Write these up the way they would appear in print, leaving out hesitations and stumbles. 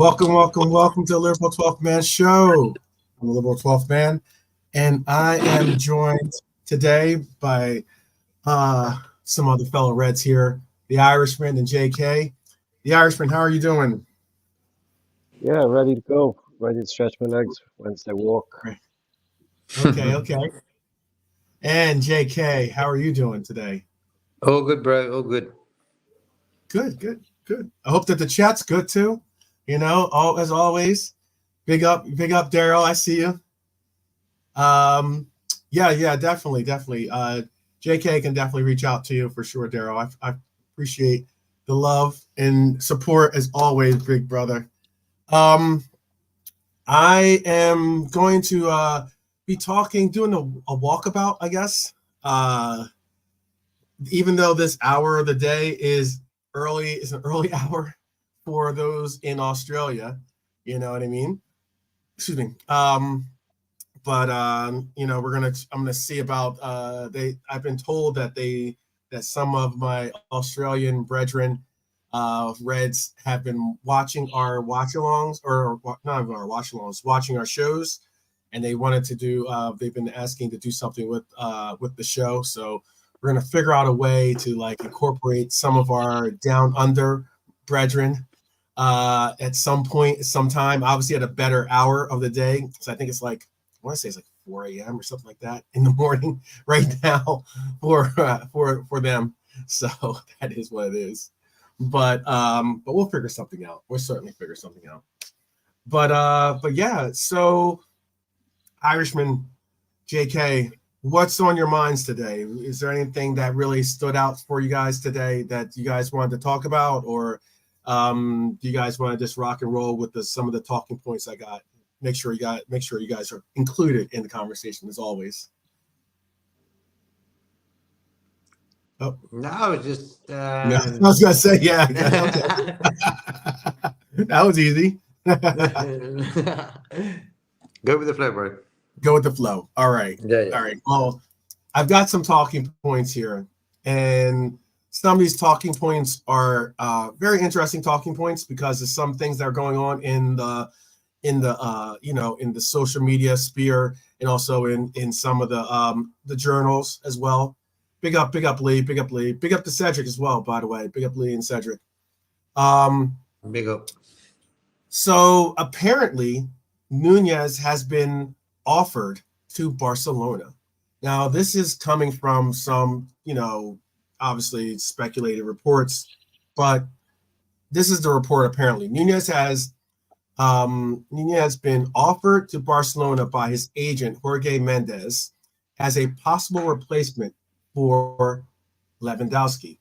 Welcome to the Liberal 12th Man Show. I'm the Liberal 12th Man, and I am joined today by some other fellow Reds here, the Irishman and JK. The Irishman, how are you doing? Yeah, ready to go. Ready to stretch my legs Wednesday walk. Okay. And JK, how are you doing today? All good, bro. All good. Good. I hope that the chat's good too. As always, big up, Daryl. I see you. Yeah, definitely. JK can definitely reach out to you for sure, Daryl. I appreciate the love and support as always, big brother. I am going to be doing a walkabout, I guess. Even though this hour of the day is an early hour for those in Australia, you know what I mean? Excuse me. But I'm gonna see about I've been told that some of my Australian brethren Reds have been watching our watch-alongs, or not our watch-alongs, watching our shows, and they wanted to do they've been asking to do something with the show. So we're gonna figure out a way to like incorporate some of our down under brethren at some point, sometime, obviously at a better hour of the day. So I think it's like, I want to say it's like 4 a.m. or something like that in the morning right now for them. So that is what it is. But we'll figure something out. We'll certainly figure something out. But yeah, so Irishman, JK, what's on your minds today? Is there anything that really stood out for you guys today that you guys wanted to talk about, or do you guys want to just rock and roll with some of the talking points I got? Make sure you guys are included in the conversation as always. Oh no, just Yeah, I was gonna say yeah. Okay. That was easy. Go with the flow, bro. Go with the flow. All right. Yeah. All right. Well, I've got some talking points here, and some of these talking points are very interesting talking points because of some things that are going on in the social media sphere, and also in some of the journals as well. Big up Lee, big up to Cedric as well, by the way. Big up Lee and Cedric. Big up. So apparently Nunez has been offered to Barcelona. Now this is coming from some, obviously speculated reports, but this is the report apparently. Nunez has been offered to Barcelona by his agent, Jorge Mendes, as a possible replacement for Lewandowski.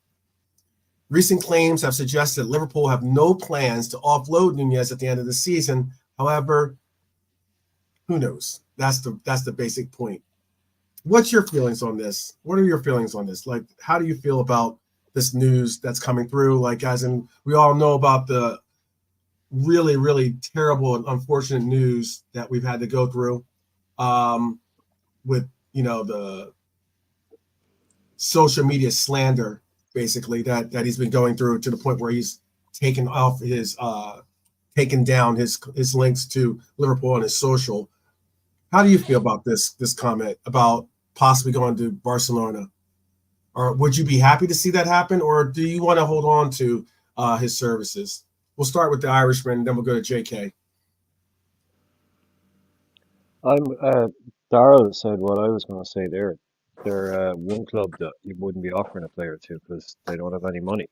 Recent claims have suggested Liverpool have no plans to offload Nunez at the end of the season. However, who knows? That's the basic point. What's your feelings on this? What are your feelings on this? Like, how do you feel about this news that's coming through? Like, as in, we all know about the really, really terrible and unfortunate news that we've had to go through with, the social media slander, basically, that he's been going through to the point where he's taken down his links to Liverpool on his social. How do you feel about this comment about possibly going to Barcelona? Or would you be happy to see that happen, or do you want to hold on to his services? We'll start with the Irishman, then we'll go to JK. Daryl said what I was going to say there. They're one club that you wouldn't be offering a player to because they don't have any money.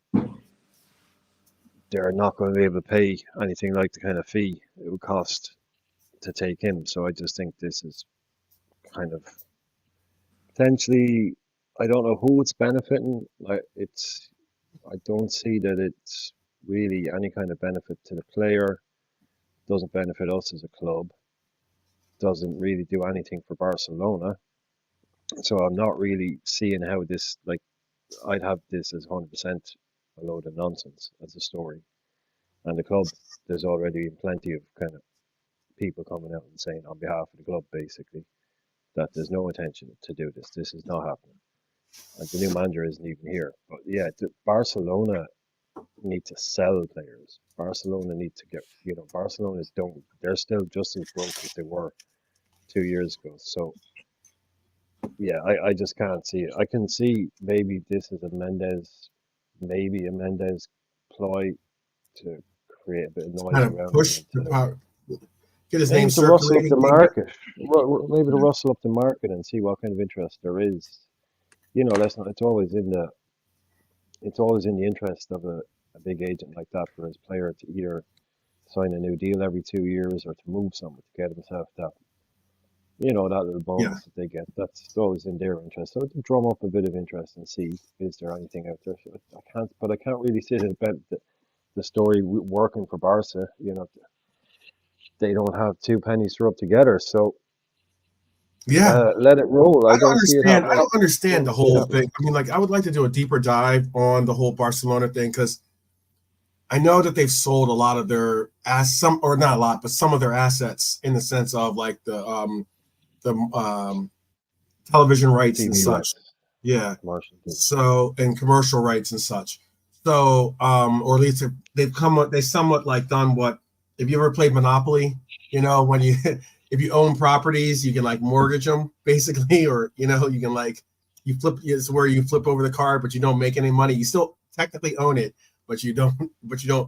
They're not going to be able to pay anything like the kind of fee it would cost to take him. So I just think this is kind of potentially, I don't know who it's benefiting. I don't see that it's really any kind of benefit to the player. Doesn't benefit us as a club. Doesn't really do anything for Barcelona. So I'm not really seeing how this, like, I'd have this as 100% a load of nonsense as a story. And the club, there's already plenty of kind of people coming out and saying on behalf of the club, basically, that there's no intention to do this. This is not happening. And the new manager isn't even here. But yeah, Barcelona, need to sell players. Barcelona need to get, Barcelona's don't, they're still just as broke as they were 2 years ago. So yeah, I just can't see it. I can see maybe this is maybe a Mendes ploy to create a bit of noise Kind of around him push and the to power, get his name maybe to rustle up the circulating, maybe. market, maybe to rustle up the market and see what kind of interest there is. That's not. It's always in the interest of a big agent like that for his player to either sign a new deal every 2 years or to move somewhere to get himself that little Yeah, bonus that they get. That's always in their interest. So to drum up a bit of interest and see is there anything out there. So I can't really sit and bet that the story working for Barca. They don't have two pennies to rub together. So yeah. let it roll. I don't see it I happening. don't understand Don't the see it whole happening. thing. I mean, like, I would like to do a deeper dive on the whole Barcelona thing because I know that they've sold a lot of their some, or not a lot, but some of their assets in the sense of like the television rights and TV such. rights, Yeah. commercial. So, and commercial rights and such. So, or at least they somewhat like done what, if you ever played Monopoly, when you, if you own properties, you can like mortgage them basically, or, you can like, it's where you flip over the card, but you don't make any money. You still technically own it, but you don't,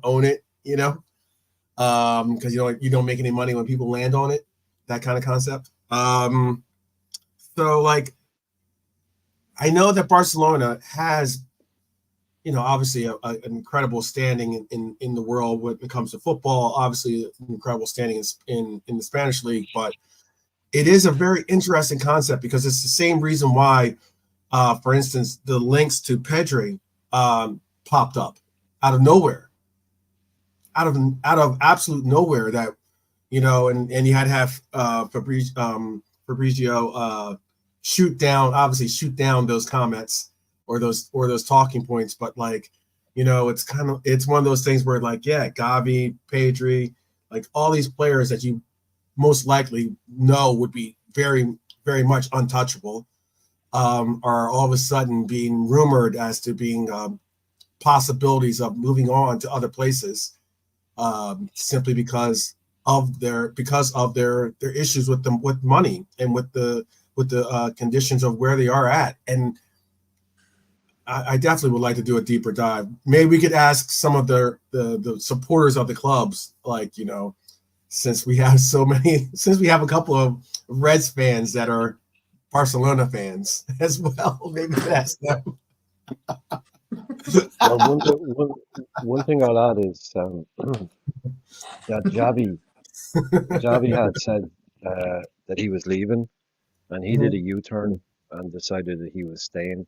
own it, because you don't make any money when people land on it, that kind of concept. So like, I know that Barcelona has, obviously an incredible standing in the world when it comes to football. Obviously, an incredible standing in the Spanish league, but it is a very interesting concept because it's the same reason why, for instance, the links to Pedri popped up out of nowhere, out of absolute nowhere. That and you had to have Fabrizio shoot down those comments or those talking points. But like, it's one of those things where like, yeah, Gavi, Pedri, like all these players that you most likely know would be very, very much untouchable, are all of a sudden being rumored as to being possibilities of moving on to other places, simply because of their issues with them, with money, and with the conditions of where they are at. And I definitely would like to do a deeper dive. Maybe we could ask some of the supporters of the clubs, like, since we have since we have a couple of Reds fans that are Barcelona fans as well. Maybe we could ask them. Well, one thing I'll add is that Javi had said that he was leaving, and he did a U-turn and decided that he was staying.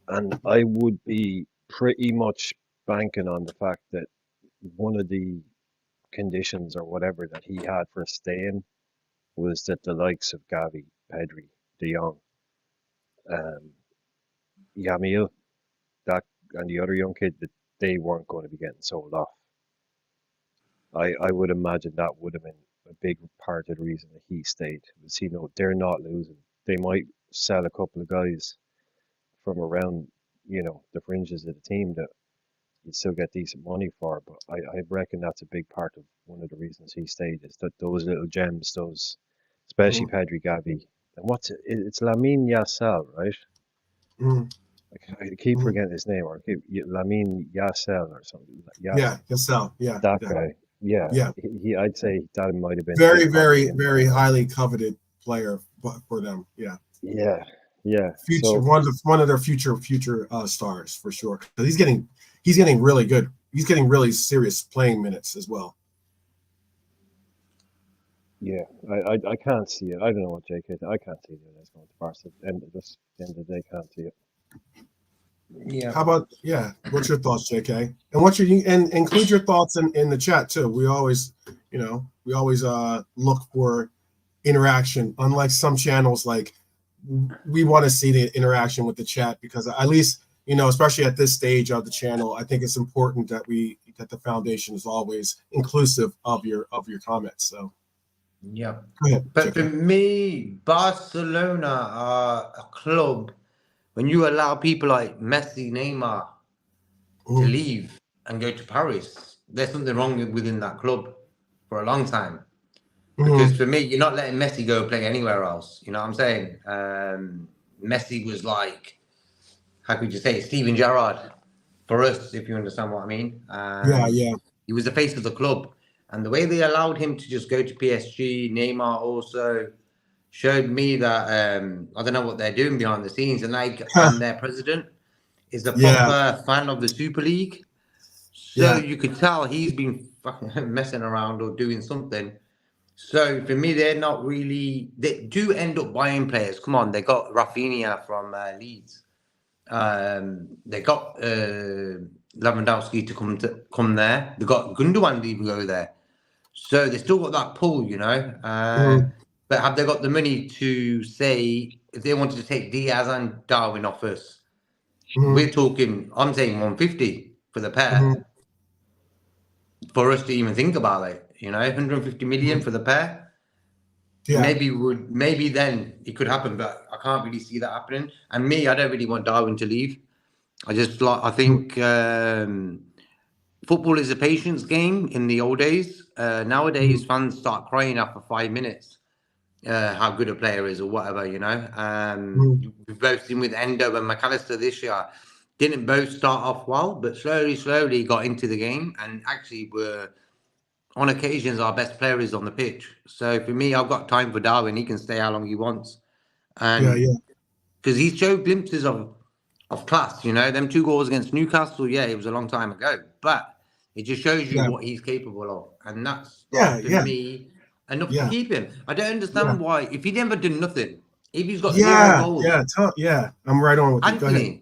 And I would be pretty much banking on the fact that one of the conditions or whatever that he had for staying was that the likes of Gavi, Pedri, De Jong, um, Yamil, that and the other young kid, that they weren't going to be getting sold off. I would imagine that would have been a big part of the reason that he stayed. Was they're not losing. They might sell a couple of guys from around, the fringes of the team that you still get decent money for. But I reckon that's a big part of one of the reasons he stayed is that those little gems, especially Pedri, Gavi, and it's Lamine Yassel, right? Mm-hmm. I keep forgetting his name, or Lamine Yassel or something. Yeah, Cassell. Yeah, That guy. Yeah, yeah. I'd say that might have been a Very, big part of very, him. very highly coveted player for them. Yeah. Yeah, yeah. Future, So one of their future stars for sure. Because he's getting really good. He's getting really serious playing minutes as well. yeah, I can't see it. I don't know what JK. I can't see it as going to Barca. End of the day, can't see it. Yeah. How about, what's your thoughts, JK? And include your thoughts in the chat too. We always look for interaction. Unlike some channels, like, we want to see the interaction with the chat, because at least, especially at this stage of the channel, I think it's important that the foundation is always inclusive of your comments. So Yeah. go ahead, But for JK. me, Barcelona are a club. When you allow people like Messi, Neymar, to leave and go to Paris. There's something wrong within that club for a long time. Because for me, you're not letting Messi go play anywhere else. You know what I'm saying? Messi was like, how could you say, Steven Gerrard for us, if you understand what I mean. Yeah. He was the face of the club. And the way they allowed him to just go to PSG, Neymar also showed me that I don't know what they're doing behind the scenes. And their president is a Yeah. proper fan of the Super League. So you could tell he's been fucking messing around or doing something. So for me, they're not really. They do end up buying players. Come on, they got Rafinha from Leeds. They got Lewandowski to come there. They got Gundogan to even go there. So they still got that pull, you know. But have they got the money to say if they wanted to take Diaz and Darwin off us? We're talking. I'm saying 150 for the pair. For us to even think about it, you know, 150 million for the pair. Yeah. Maybe then it could happen, but I can't really see that happening. And me, I don't really want Darwin to leave. I think football is a patience game in the old days. Nowadays, fans start crying after 5 minutes how good a player is or whatever, you know. We've both seen with Endo and McAllister this year. Didn't both start off well, but slowly got into the game and actually were, on occasions, our best player is on the pitch. So for me, I've got time for Darwin. He can stay how long he wants. And because he's showed glimpses of class, you know, them 2 goals against Newcastle, it was a long time ago, but it just shows you what he's capable of. And that's for me enough to keep him. I don't understand why, if he'd never done nothing, if he's got 0 goals. I'm right on with you. Go ahead.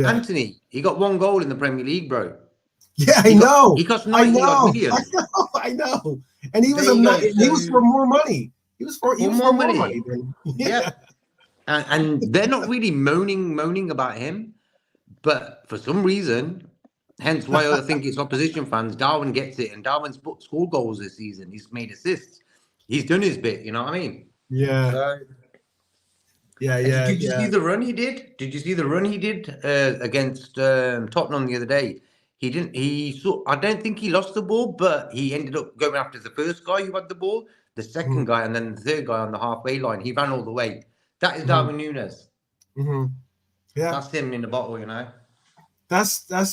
Anthony, he got 1 goal in the Premier League, bro. Yeah, I know. He cost 90 odd million. I know. And he was he was for more money. He was for more money. Yeah. And they're not really moaning about him, but for some reason, hence why I think it's opposition fans, Darwin gets it, and Darwin's scored goals this season. He's made assists. He's done his bit. You know what I mean? Yeah. So, Did you see the run he did? Did you see the run he did against Tottenham the other day? He didn't. I don't think he lost the ball, but he ended up going after the first guy who had the ball, the second guy, and then the third guy on the halfway line. He ran all the way. That is Darwin Núñez. Yeah, that's him in the bottle, you know. That's Big up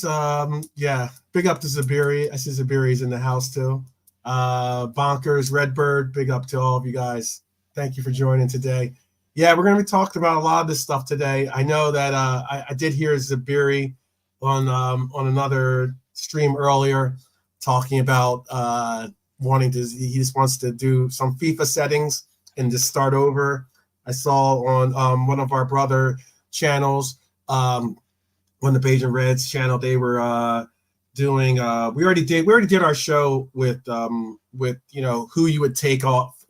to Zabiri. I see Zabiri's in the house too. Bonkers, Redbird. Big up to all of you guys. Thank you for joining today. Yeah, we're going to be talking about a lot of this stuff today. I know that I did hear Zabiri on another stream earlier talking about wanting to. He just wants to do some FIFA settings and just start over. I saw on one of our brother channels, on the Beijing Reds channel, they were doing. We already did our show with who you would take off.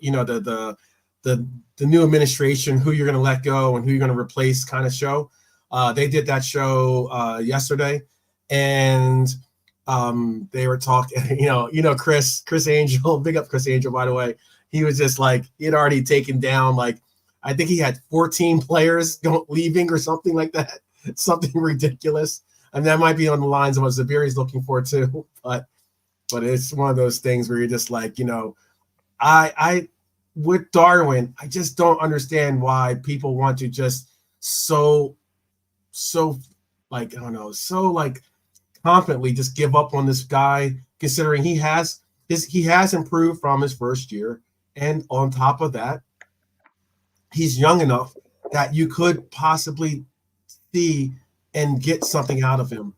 The new administration, who you're going to let go and who you're going to replace, kind of show. They did that show yesterday, and they were talking. Chris Angel, big up Chris Angel, by the way. He was just like, he had already taken down, like, I think he had 14 players leaving or something like that. Something ridiculous. And that might be on the lines of what Zabiri's looking for too. But it's one of those things where you're just like, I with Darwin, I just don't understand why people want to just so like, I don't know, so like confidently just give up on this guy, considering he has improved from his first year. And on top of that, he's young enough that you could possibly see and get something out of him,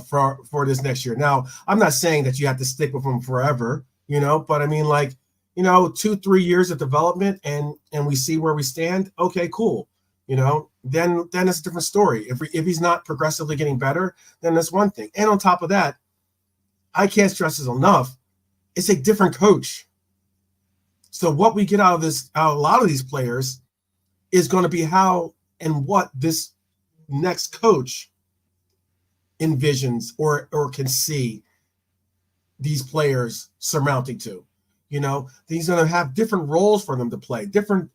for this next year. Now, I'm not saying that you have to stick with him forever, but I mean, like, 2-3 years of development and we see where we stand. Okay, cool. Then it's a different story. If he's not progressively getting better, then that's one thing. And on top of that, I can't stress this enough. It's a different coach. So what we get out of a lot of these players is going to be how and what this next coach envisions or can see these players surmounting to. He's going to have different roles for them to play, different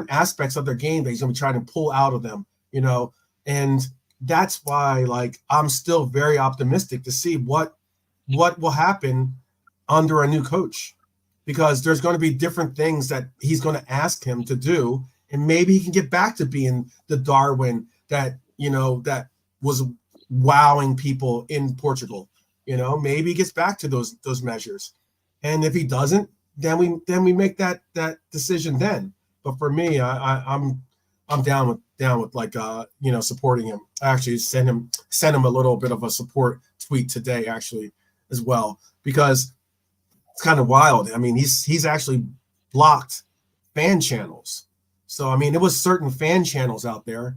aspects of their game that he's going to be trying to pull out of them. And that's why, like, I'm still very optimistic to see what will happen under a new coach, because there's going to be different things that he's going to ask him to do, and maybe he can get back to being the Darwin that, that was wowing people in Portugal. Maybe he gets back to those measures, and if he doesn't, then we make that decision then. But for me, I'm down with like supporting him. I actually sent him a little bit of a support tweet today, actually, as well, because it's kind of wild. I mean, he's actually blocked fan channels. So I mean, it was certain fan channels out there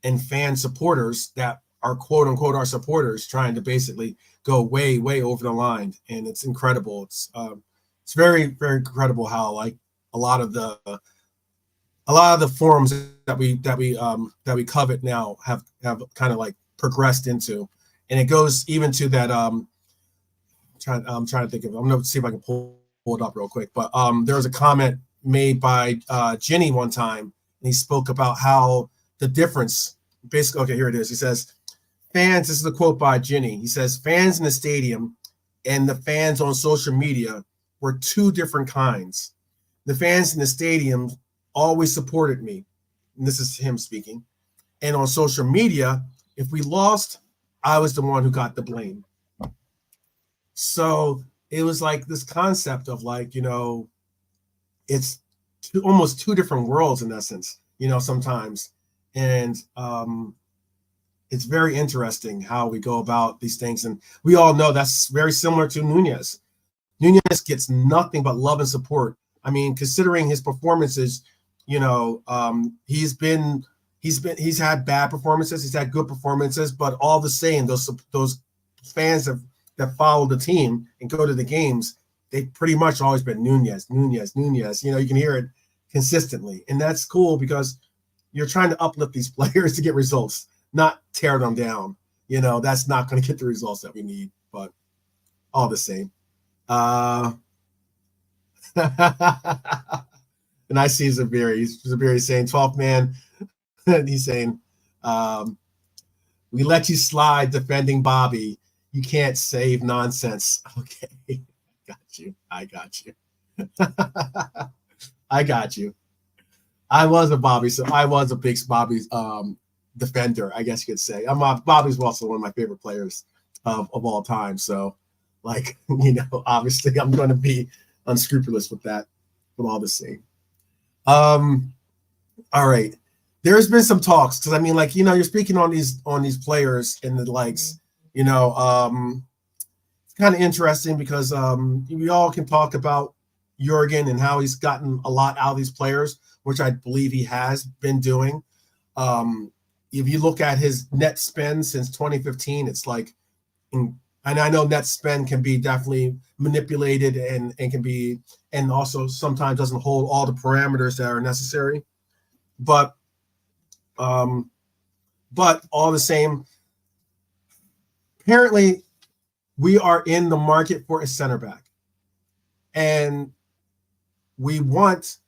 and fan supporters that are quote unquote our supporters trying to basically go way over the line, and it's incredible. It's very incredible how like a lot of the forums that we covet now have kind of like progressed into, and it goes even to that I'm trying to think of. I'm gonna see if I can pull it up real quick. But there was a comment made by Ginny one time, and he spoke about how the difference. Basically, okay, here it is. He says, "Fans." This is a quote by Ginny. He says, "Fans in the stadium and the fans on social media were two different kinds. The fans in the stadium always supported me," and this is him speaking. "And on social media, if we lost, I was the one who got the blame." So it was like this concept of like, it's almost two different worlds in essence, sometimes. And it's very interesting how we go about these things. And we all know that's very similar to Nunez. Nunez gets nothing but love and support. I mean, considering his performances, he's had bad performances, he's had good performances, but all the same, those fans that follow the team and go to the games, they've pretty much always been Nunez. You can hear it consistently, and that's cool because you're trying to uplift these players to get results, not tear them down. That's not going to get the results that we need, but all the same. And I see Zabiri saying 12th man. He's saying, "We let you slide defending Bobby. You can't save nonsense." Okay, I got you. I got you. I was a big Bobby's defender, I guess you could say. Bobby's also one of my favorite players of all time. So, like, obviously I'm going to be unscrupulous with that, but all the same. All right. There's been some talks because I mean, like, you're speaking on these players and the likes. It's kind of interesting because we all can talk about Jurgen and how he's gotten a lot out of these players, which I believe he has been doing. If you look at his net spend since 2015, it's like, and I know net spend can be definitely manipulated and can be, and also sometimes doesn't hold all the parameters that are necessary. But all the same, apparently we are in the market for a center back, and we want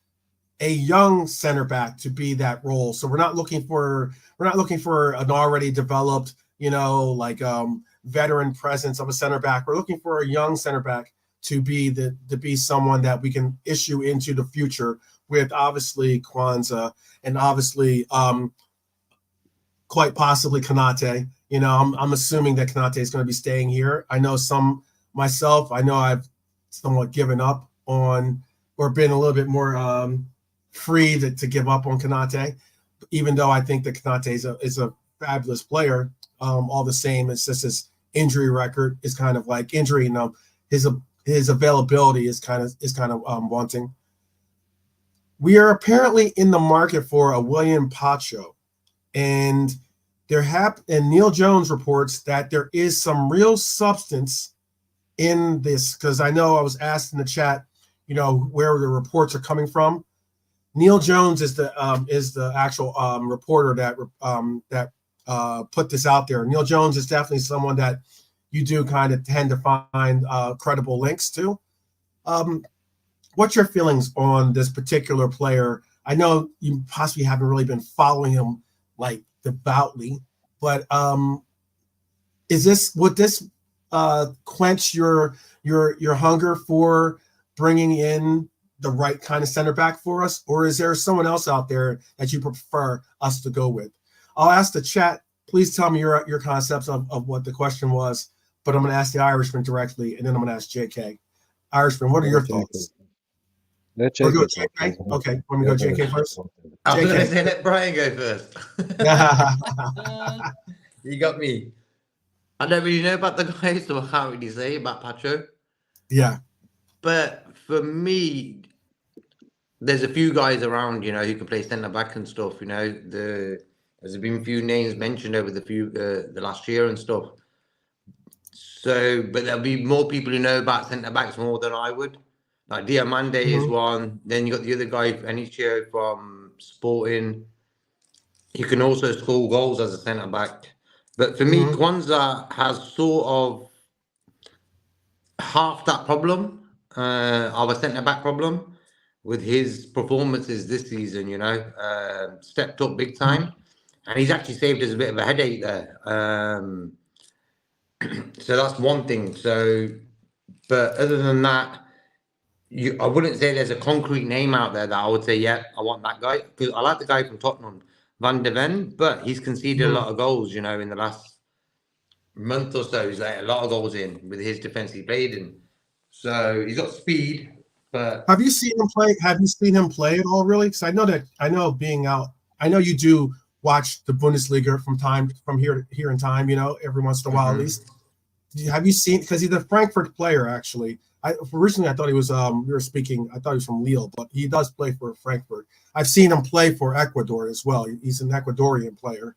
a young center back to be that role. So we're not looking for an already developed, veteran presence of a center back. We're looking for a young center back to be someone that we can issue into the future with, obviously Kwanzaa and obviously quite possibly Konate. I'm assuming that Konate is going to be staying here. I know I've somewhat given up on, or been a little bit more free to give up on Konate, even though I think that Konate is a fabulous player. All the same, it's just his injury record is kind of like injury. His availability is kind of wanting. We are apparently in the market for a William Pacho, and Neil Jones reports that there is some real substance in this, because I know I was asked in the chat, where the reports are coming from. Neil Jones is the actual reporter that put this out there. Neil Jones is definitely someone that you do kind of tend to find credible links to. What's your feelings on this particular player? I know you possibly haven't really been following him like devoutly, But would this quench your hunger for bringing in the right kind of center back for us, or is there someone else out there that you prefer us to go with? I'll ask the chat. Please tell me your concepts of what the question was, but I'm going to ask the Irishman directly, and then I'm going to ask JK. Irishman, what are your thoughts? Let Or go JK JK. Okay, let me go JK first. I was going to JK. say let Brian go first. You got me. I don't really know about the guy, so I can't really say about Pacho. Yeah. But for me, there's a few guys around, who can play centre back and stuff. There's been a few names mentioned over the last year and stuff. So, but there'll be more people who know about centre backs more than I would. Like Diamande is one. Then you got the other guy, Anicio from Sporting. He can also score goals as a centre back. But for me, Kwanzaa has sort of half that problem, our centre back problem, with his performances this season. Stepped up big time, and he's actually saved us a bit of a headache there. So that's one thing. So, but other than that, I wouldn't say there's a concrete name out there that I would say, yeah, I want that guy, because I like the guy from Tottenham, Van de Ven, but he's conceded a lot of goals. In the last month or so, he's let a lot of goals in with his defense he played in. So he's got speed, but have you seen him play? Have you seen him play at all? Really? Because I know being out. I know you do watch the Bundesliga from here in time. Every once in a while at least. Have you seen? Because he's a Frankfurt player actually. Originally I thought he was. We were speaking. I thought he was from Lille, but he does play for Frankfurt. I've seen him play for Ecuador as well. He's an Ecuadorian player.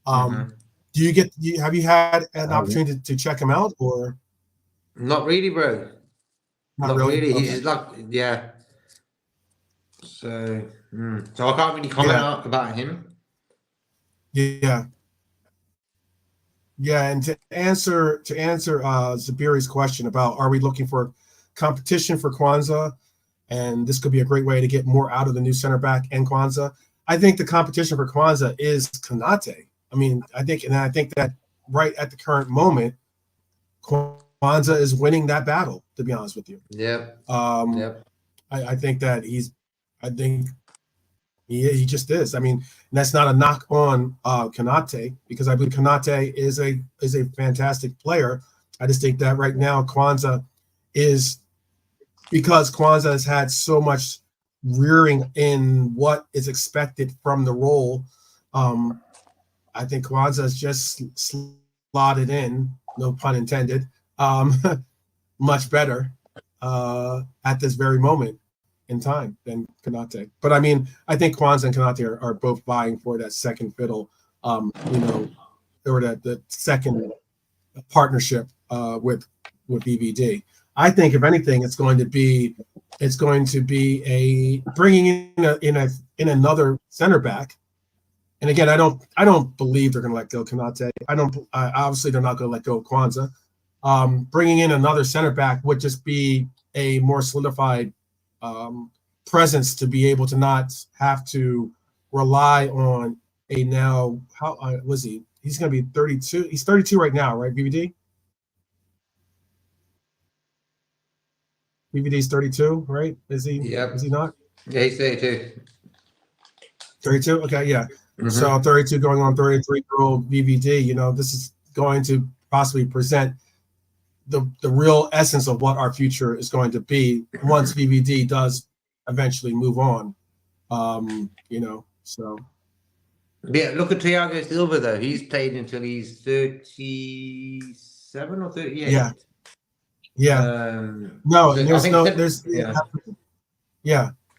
Have you had an opportunity to check him out or? Not really, bro. Not really. Okay. He's just like, yeah. So I can't really comment out about him. Yeah. Yeah, and to answer Zabiri's question about are we looking for competition for Kwanzaa, and this could be a great way to get more out of the new center back and Kwanzaa. I think the competition for Kwanzaa is Konate. I think that right at the current moment, Kwanzaa is winning that battle, to be honest with you. Yeah. I think that he just is. That's not a knock on Konate, because I believe Konate is a fantastic player. I just think that right now Kwanzaa is, because Kwanzaa has had so much rearing in what is expected from the role. I think Kwanzaa is just slotted in, no pun intended, much better at this very moment in time than Konate. But I think Kwanzaa and Konate are both vying for that second fiddle, or the second partnership with BVD. I think if anything, it's going to be a bringing in another center back. And again, I don't believe they're going to let go of Konate. Obviously they're not going to let go of Kwanzaa. Bringing in another center back would just be a more solidified presence to be able to not have to rely on a now. How was he? He's going to be 32. He's 32 right now, right? BVD. BVD's 32, right? Is he? Yep. Is he not? Yeah, he's 32. 32. Okay, yeah. So 32 going on 33-year-old BVD. This is going to possibly present the real essence of what our future is going to be once BVD does eventually move on. So. Yeah, look at Thiago Silva though. He's played until he's 37 or 38. Yeah. No, so there's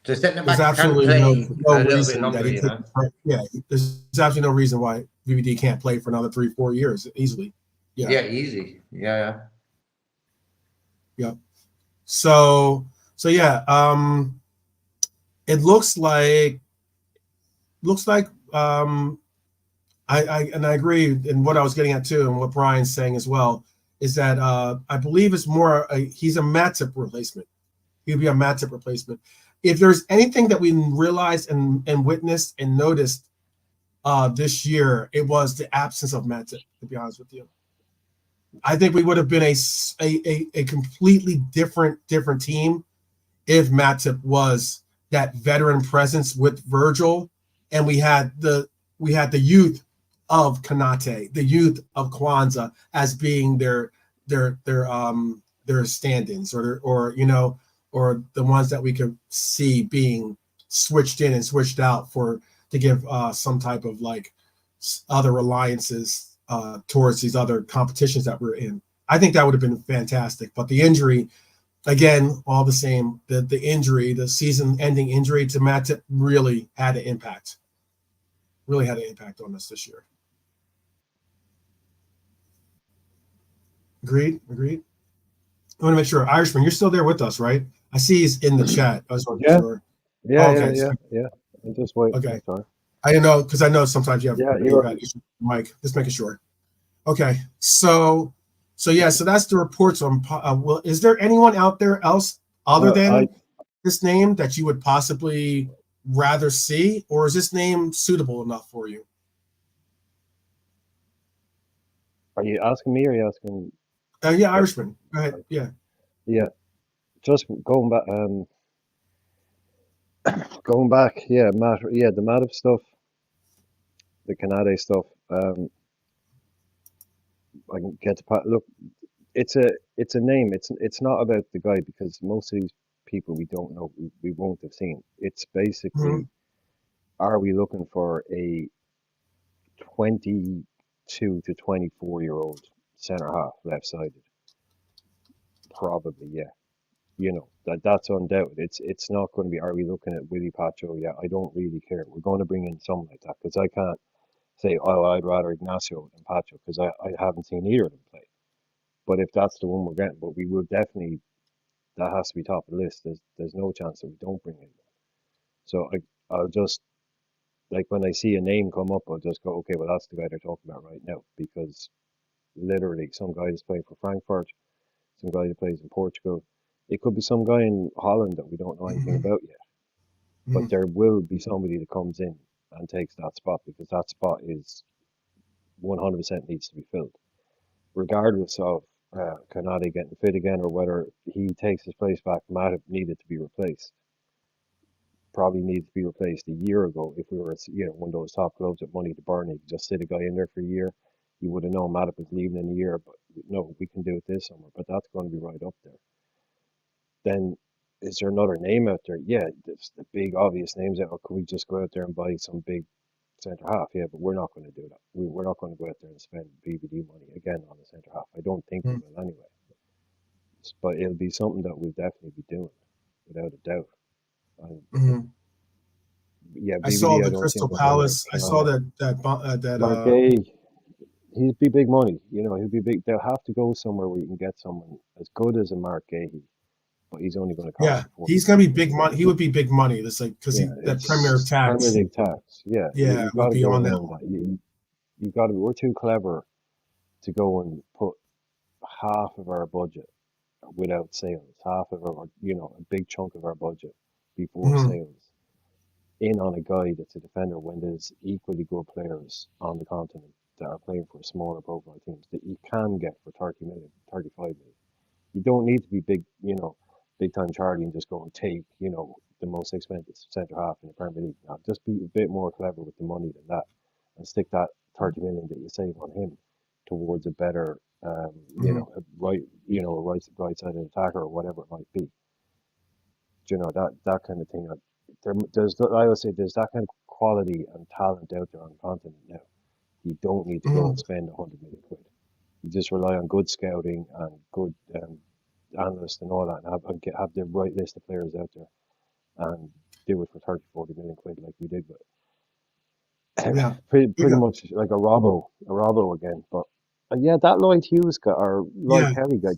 So centre there's back absolutely no reason longer, that he could. There's absolutely no reason why BVD can't play for another 3-4 years easily. Yeah, easy. Yeah. Yep. So yeah. It looks like. I agree in what I was getting at too, and what Brian's saying as well is that I believe it's more he's a Matip replacement. He'd be a Matip replacement. If there's anything that we realized and witnessed and noticed this year, it was the absence of Matip, to be honest with you. I think we would have been a completely different team if Matip was that veteran presence with Virgil, and we had the youth of Kanate, the youth of Kwanzaa as being their stand-ins, or the ones that we could see being switched in and switched out to give some type of like other reliances towards these other competitions that we're in. I think that would have been fantastic. But the injury, again, all the same, the injury, the season-ending injury to Matip really had an impact. Really had an impact on us this year. Agreed. I want to make sure, Irishman, you're still there with us, right? I see he's in the chat. I just want to be sure. Yeah, okay. Yeah. I'm just waiting. Okay. Sorry. I didn't know, because I know sometimes you have Mike. Just making sure. Okay. So that's the reports on. Is there anyone out there else other than this name that you would possibly rather see, or is this name suitable enough for you? Are you asking me, or are you asking? Yeah, Irishman. Go ahead. Yeah. Yeah. Just going back. Going back. Yeah, Matt. Yeah, the Matip stuff, the Canade stuff. I can get to look. It's a name. It's not about the guy, because most of these people we don't know, we won't have seen. It's basically, are we looking for a 22 to 24-year-old center half, left sided? Probably, yeah. That's undoubted. It's not going to be, are we looking at Willie Pacho? Yeah, I don't really care. We're going to bring in someone like that, because I can't say, oh, I'd rather Ignacio than Pacho, because I haven't seen either of them play. But if that's the one we're getting, but we will definitely, that has to be top of the list. There's no chance that we don't bring in one. So I'll just, like, when I see a name come up, I'll just go, okay, well, that's the guy they're talking about right now, because literally some guy is playing for Frankfurt, some guy that plays in Portugal. It could be some guy in Holland that we don't know anything about yet. But there will be somebody that comes in and takes that spot, because that spot is 100% needs to be filled, regardless of Kanade getting fit again, or whether he takes his place back. Matip needed to be replaced. Probably needed to be replaced a year ago. If we were, one of those top clubs with money to burn, you could just sit a guy in there for a year. You would have known Matip was leaving in a year, but no, we can do it this summer. But that's going to be right up there. Then, is there another name out there? Yeah, there's the big obvious names out. Or could we just go out there and buy some big centre half? Yeah, but we're not going to do that. We're not going to go out there and spend BBD money again on the centre half. I don't think we will anyway. But it'll be something that we'll definitely be doing, without a doubt. Yeah, BBD, I saw the Crystal Palace. I saw that Mark Gay, he'd be big money. He'll be big. They'll have to go somewhere where you can get someone as good as a Mark Gay, but he's only going to cost. Yeah, he's going to be big money. He would be big money. That's like, because that Premier tax. Premier League tax. Yeah, yeah, you've got to go on that. You've got to. We're too clever to go and put half of our budget without sales, half of our, a big chunk of our budget before sales in on a guy that's a defender, when there's equally good players on the continent that are playing for smaller profile teams that you can get for 30 million, 35 million. You don't need to be big, big time Charlie and just go and take, the most expensive centre half in the Premier League. Now, just be a bit more clever with the money than that, and stick that 30 million that you save on him towards a better, a right sided attacker, or whatever it might be. That kind of thing. I would say there's that kind of quality and talent out there on the continent now. You don't need to go and spend 100 million quid. You just rely on good scouting and good analysts and all that, and have the right list of players out there, and do it for 30, 40 million quid like we did with pretty much like a Robbo again. But yeah, that Lloyd Hughes guy, or Lloyd Kelly guy,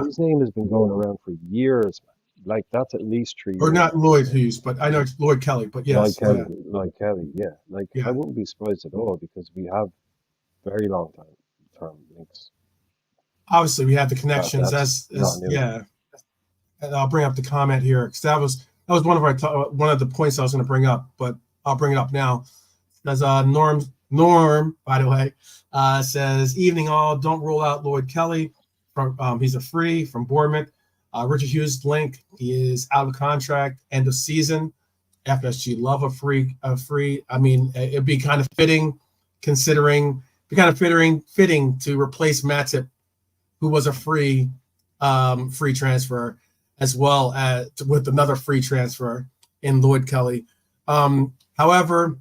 his name has been going around for years, man. Like, that's at least 3 years. Or not Lloyd Hughes, but I know it's Lloyd Kelly, but yes. Lloyd Kelly, yeah. I wouldn't be surprised at all, because we have very long term links. Obviously, we have the connections. And I'll bring up the comment here, because that was one of the points I was going to bring up, but I'll bring it up now. Because Norm, by the way, says, evening all, don't rule out Lloyd Kelly. He's a free from Bournemouth. Richard Hughes link, he is out of contract, end of season. FSG love a free. I mean, it'd be kind of fitting, considering, fitting to replace Matip, who was a free transfer, as well as with another free transfer in Lloyd Kelly. However,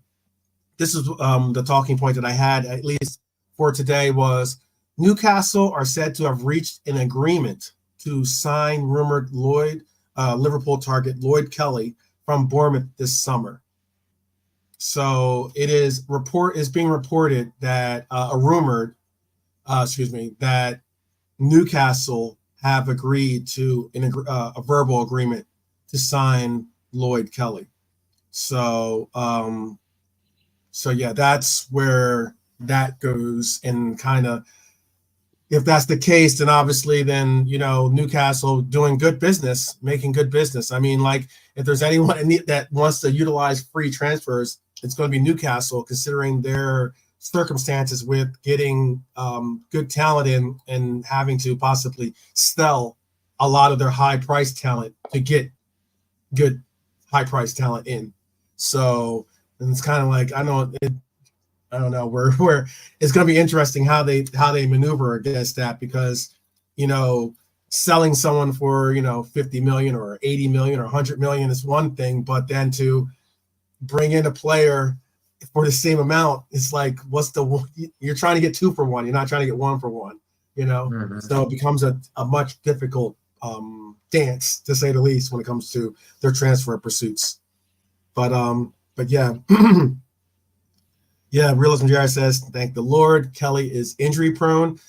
this is the talking point that I had, at least for today, was Newcastle are said to have reached an agreement to sign rumored Liverpool target Lloyd Kelly from Bournemouth this summer. So it is being reported that that Newcastle have agreed to a verbal agreement to sign Lloyd Kelly. So yeah, that's where that goes. And kind of, if that's the case, then obviously Newcastle doing good business, making good business. I mean, like, if there's anyone that wants to utilize free transfers, it's going to be Newcastle, considering their circumstances with getting good talent in and having to possibly sell a lot of their high-priced talent to get good high-priced talent in. So, and it's kind of like, I don't know where it's going to be interesting how they maneuver against that, because selling someone for 50 million or 80 million or 100 million is one thing, but then to bring in a player for the same amount, it's like, you're trying to get 2 for 1, you're not trying to get 1 for 1, Mm-hmm. So it becomes a much difficult dance, to say the least, when it comes to their transfer pursuits. But yeah. Yeah, Realism Jared says, thank the Lord, Kelly is injury prone.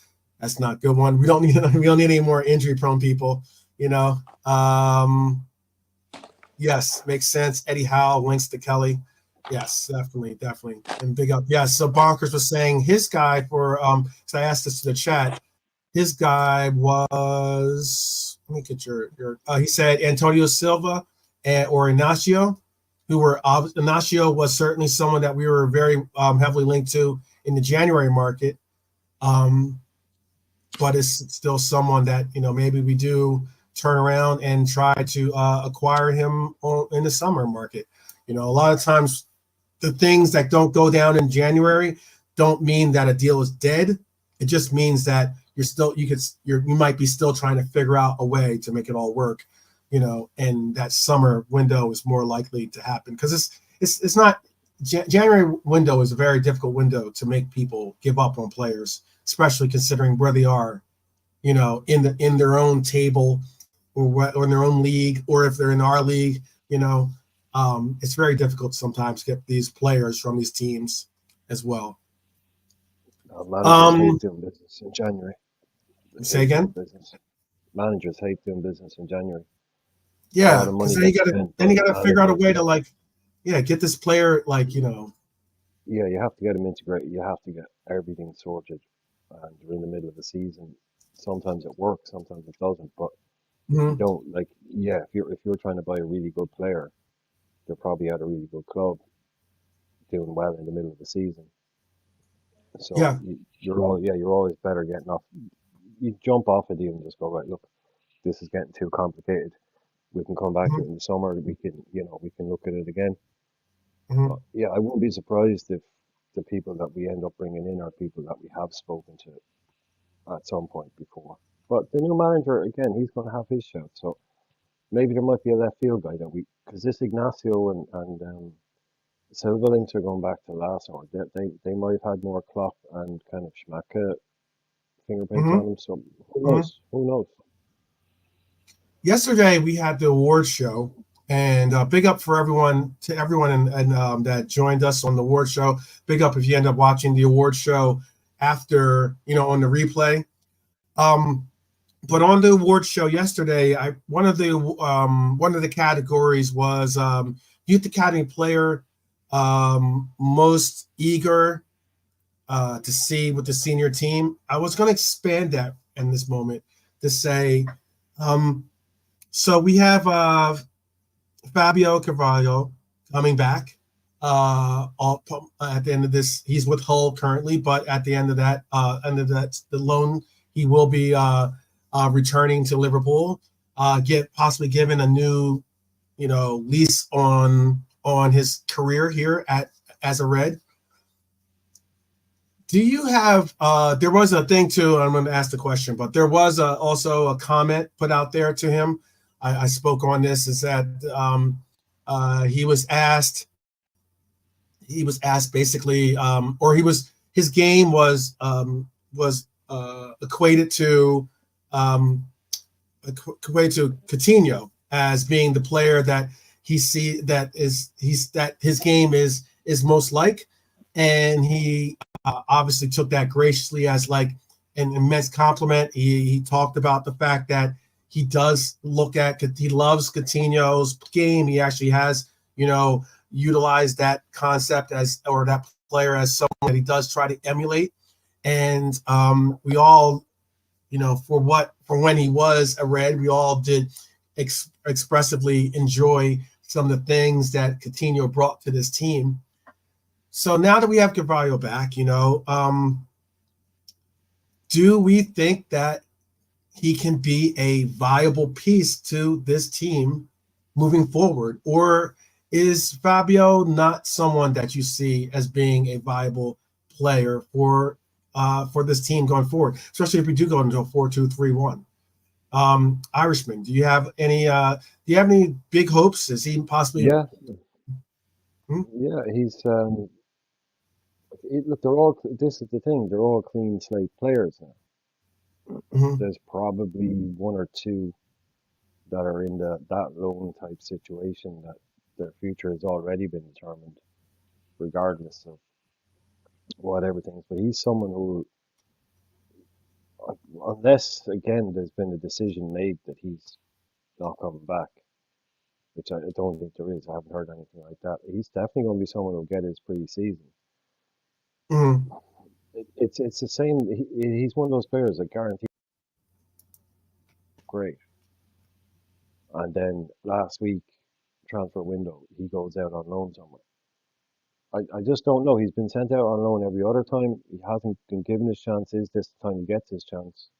That's not a good one. We don't need any more injury prone people, Yes, makes sense. Eddie Howe links to Kelly. Yes, definitely. And big up. Yes, so Bonkers was saying his guy for so I asked this to the chat. His guy was, let me get your he said Antonio Silva or Ignacio. Ignacio was certainly someone that we were very heavily linked to in the January market, but it's still someone that maybe we do turn around and try to acquire him in the summer market. A lot of times the things that don't go down in January don't mean that a deal is dead. It just means that you might be still trying to figure out a way to make it all work. And that summer window is more likely to happen, because it's not January window is a very difficult window to make people give up on players, especially considering where they are, in their own table or in their own league, or if they're in our league, it's very difficult sometimes to get these players from these teams as well. Managers hate doing business in January. Say again? Managers hate doing business in January. Yeah, because then you gotta figure out a way to get this player Yeah, you have to get them integrated. You have to get everything sorted, and you're in the middle of the season. Sometimes it works, sometimes it doesn't. But you don't if you're trying to buy a really good player, they're probably at a really good club, doing well in the middle of the season. So yeah, you're always better getting off. You jump off a deal and just go, right, look, this is getting too complicated. We can come back to it in the summer. We can look at it again. But yeah, I wouldn't be surprised if the people that we end up bringing in are people that we have spoken to at some point before. But the new manager, again, he's going to have his shout. So maybe there might be a left field guy because this Ignacio and Silva links are going back to last summer. They might have had more Klopp and kind of Schmacke fingerprints on them. So who knows? Who knows? Yesterday we had the awards show, and big up for everyone and that joined us on the award show. Big up if you end up watching the award show after on the replay. But on the award show yesterday, one of the categories was Youth Academy player most eager to see with the senior team. I was going to expand that in this moment to say, so we have Fabio Carvalho coming back. at the end of this, he's with Hull currently, but at the end of that, the loan, he will be returning to Liverpool, possibly given a new, lease on his career here as a Red. Do you have? There was a thing too. I'm going to ask the question, but there was also a comment put out there to him. I spoke on this. Is that he was asked? He was asked basically, or his game was equated to Coutinho as being the player that that his game is most like, and he obviously took that graciously as like an immense compliment. He talked about the fact that he loves Coutinho's game. He actually has, utilized that concept or that player as someone that he does try to emulate. And we all, for when he was a Red, we all did expressively enjoy some of the things that Coutinho brought to this team. So now that we have Carvalho back, do we think that he can be a viable piece to this team moving forward? Or is Fabio not someone that you see as being a viable player for this team going forward, especially if we do go into a 4-2-3-1? Irishman, do you have any big hopes? Is he possibly? Yeah. Yeah, he's look, they're all, this is the thing, they're all clean slate players now. Mm-hmm. There's probably one or two that are in that loan type situation that their future has already been determined, regardless of what everything's. But he's someone who, unless again there's been a decision made that he's not coming back, which I don't think there is. I haven't heard anything like that. He's definitely going to be someone who'll get his pre-season. Mm-hmm. It's the same. He's one of those players that guarantee great. And then last week, transfer window, he goes out on loan somewhere. I just don't know. He's been sent out on loan every other time. He hasn't been given his chance. Is this the time he gets his chance?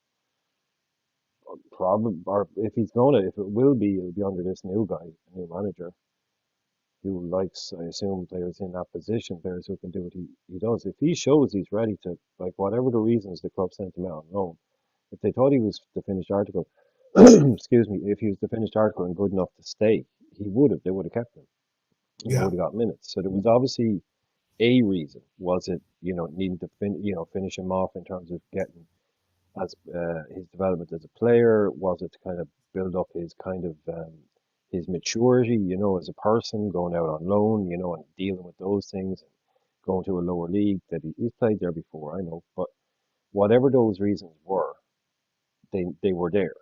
Probably, or if it will be, it'll be under this new guy, new manager, who likes, I assume, players in that position, players who can do what he does. If he shows he's ready to, like, whatever the reasons the club sent him out on loan, if they thought he was the finished article, excuse me, if he was the finished article and good enough to stay, they would have kept him. He would have got minutes. So there was obviously a reason. Was it, needing to finish him off in terms of getting as his development as a player? Was it to kind of build up his kind of his maturity, as a person, going out on loan, and dealing with those things, and going to a lower league that he's played there before, I know. But whatever those reasons were, they were there.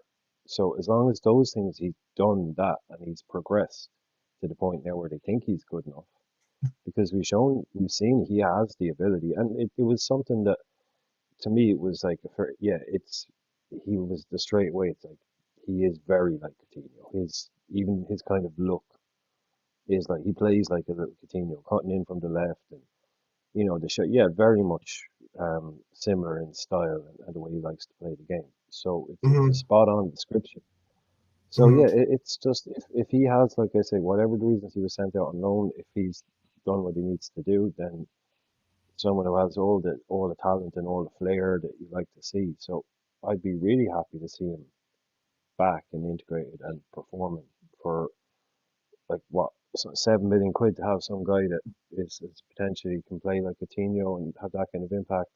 So as long as those things, he's done that and he's progressed to the point now where they think he's good enough, because we've seen he has the ability, and it was something that, to me, it was like, he was the straight way. It's like, he is very like Coutinho. Even his kind of look is like, he plays like a little Coutinho, cutting in from the left, and the shot, very much similar in style and the way he likes to play the game. So it's a spot on description. So it's just, if he has, like I say, whatever the reasons he was sent out on loan, if he's done what he needs to do, then someone who has all the talent and all the flair that you like to see. So I'd be really happy to see him back and integrated and performing for, like, what, £7 million to have some guy that is potentially can play like Coutinho and have that kind of impact.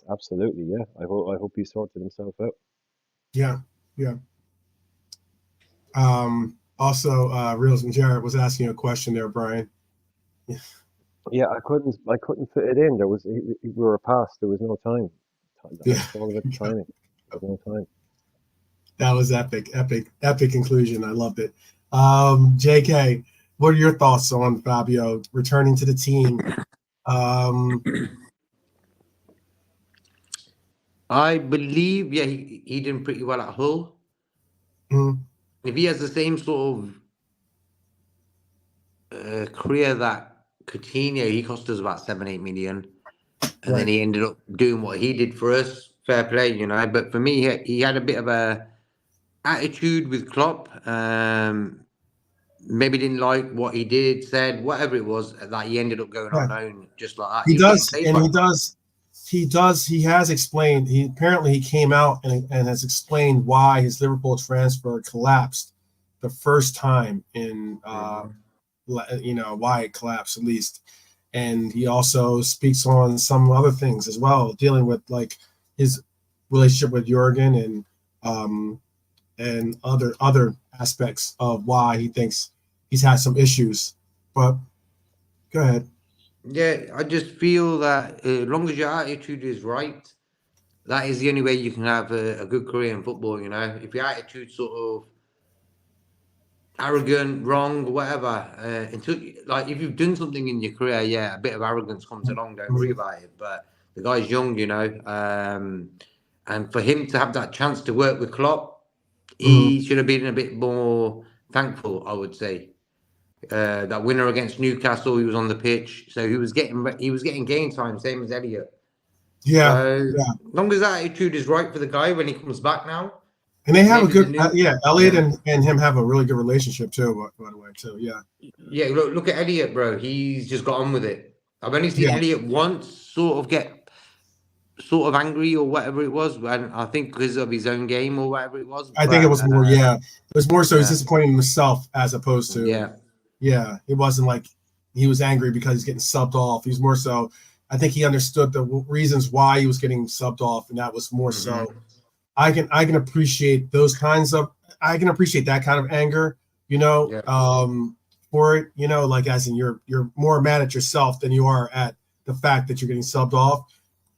Absolutely, yeah. I hope he sorted himself out. Yeah. Also, Reels and Jared was asking you a question there, Brian. Yeah, I couldn't fit it in. We were past. There was no time. It's all about the timing. There was no time. That was epic conclusion. I loved it. JK, what are your thoughts on Fabio returning to the team? I believe, he did pretty well at Hull. If he has the same sort of career that Coutinho, he cost us about 7-8 million, and Right. then he ended up doing what he did for us. Fair play, you know. But for me, he had a bit of a attitude with Klopp. Maybe didn't like what he did, said, whatever it was. That he ended up going Yeah. on loan just like that. He He was getting does, played and by he has explained. He came out and has explained why his Liverpool transfer collapsed the first time in why it collapsed at least. And he also speaks on some other things as well, dealing with like his relationship with Jurgen and other aspects of why he thinks he's had some issues. But go ahead. Yeah, I just feel that as long as your attitude is right, that is the only way you can have a good career in football. You know, if your attitude's sort of arrogant, wrong, whatever, until like if you've done something in your career, yeah, a bit of arrogance comes along. Don't worry about it. But the guy's young, you know, and for him to have that chance to work with Klopp, he should have been a bit more thankful, I would say. That winner against Newcastle, he was on the pitch, so he was getting game time, same as Elliot. Yeah, So yeah. as long as that attitude is right for the guy when he comes back now, And they have a maybe good, the new Elliot yeah. and him have a really good relationship too, by the way, too. Yeah. Yeah, look at Elliot, bro. He's just got on with it. I've only seen Yeah. Elliot once sort of get sort of angry or whatever it was, and I think because of his own game or whatever it was. I think it But was more, it was more so he's yeah, disappointed in himself as opposed to, yeah, it wasn't like he was angry because he's getting subbed off. He's more so, I think he understood the reasons why he was getting subbed off, and that was more so. I can appreciate I can appreciate that kind of anger, for it, like as in you're more mad at yourself than you are at the fact that you're getting subbed off.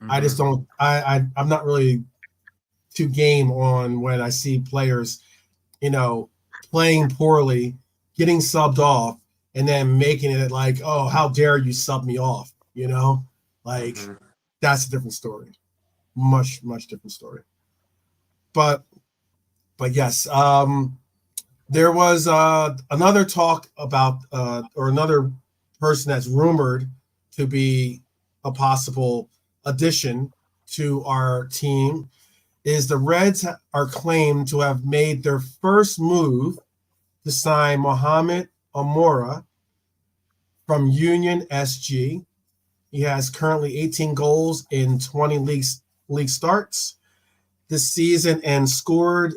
I just don't. I'm not really too game on when I see players, playing poorly, getting subbed off, and then making it like, oh, how dare you sub me off? Like that's a different story, much different story. But yes, there was another talk about or another person that's rumored to be a possible addition to our team is the Reds are claimed to have made their first move to sign Mohamed Amora from Union SG. He has currently 18 goals in 20 league starts this season and scored.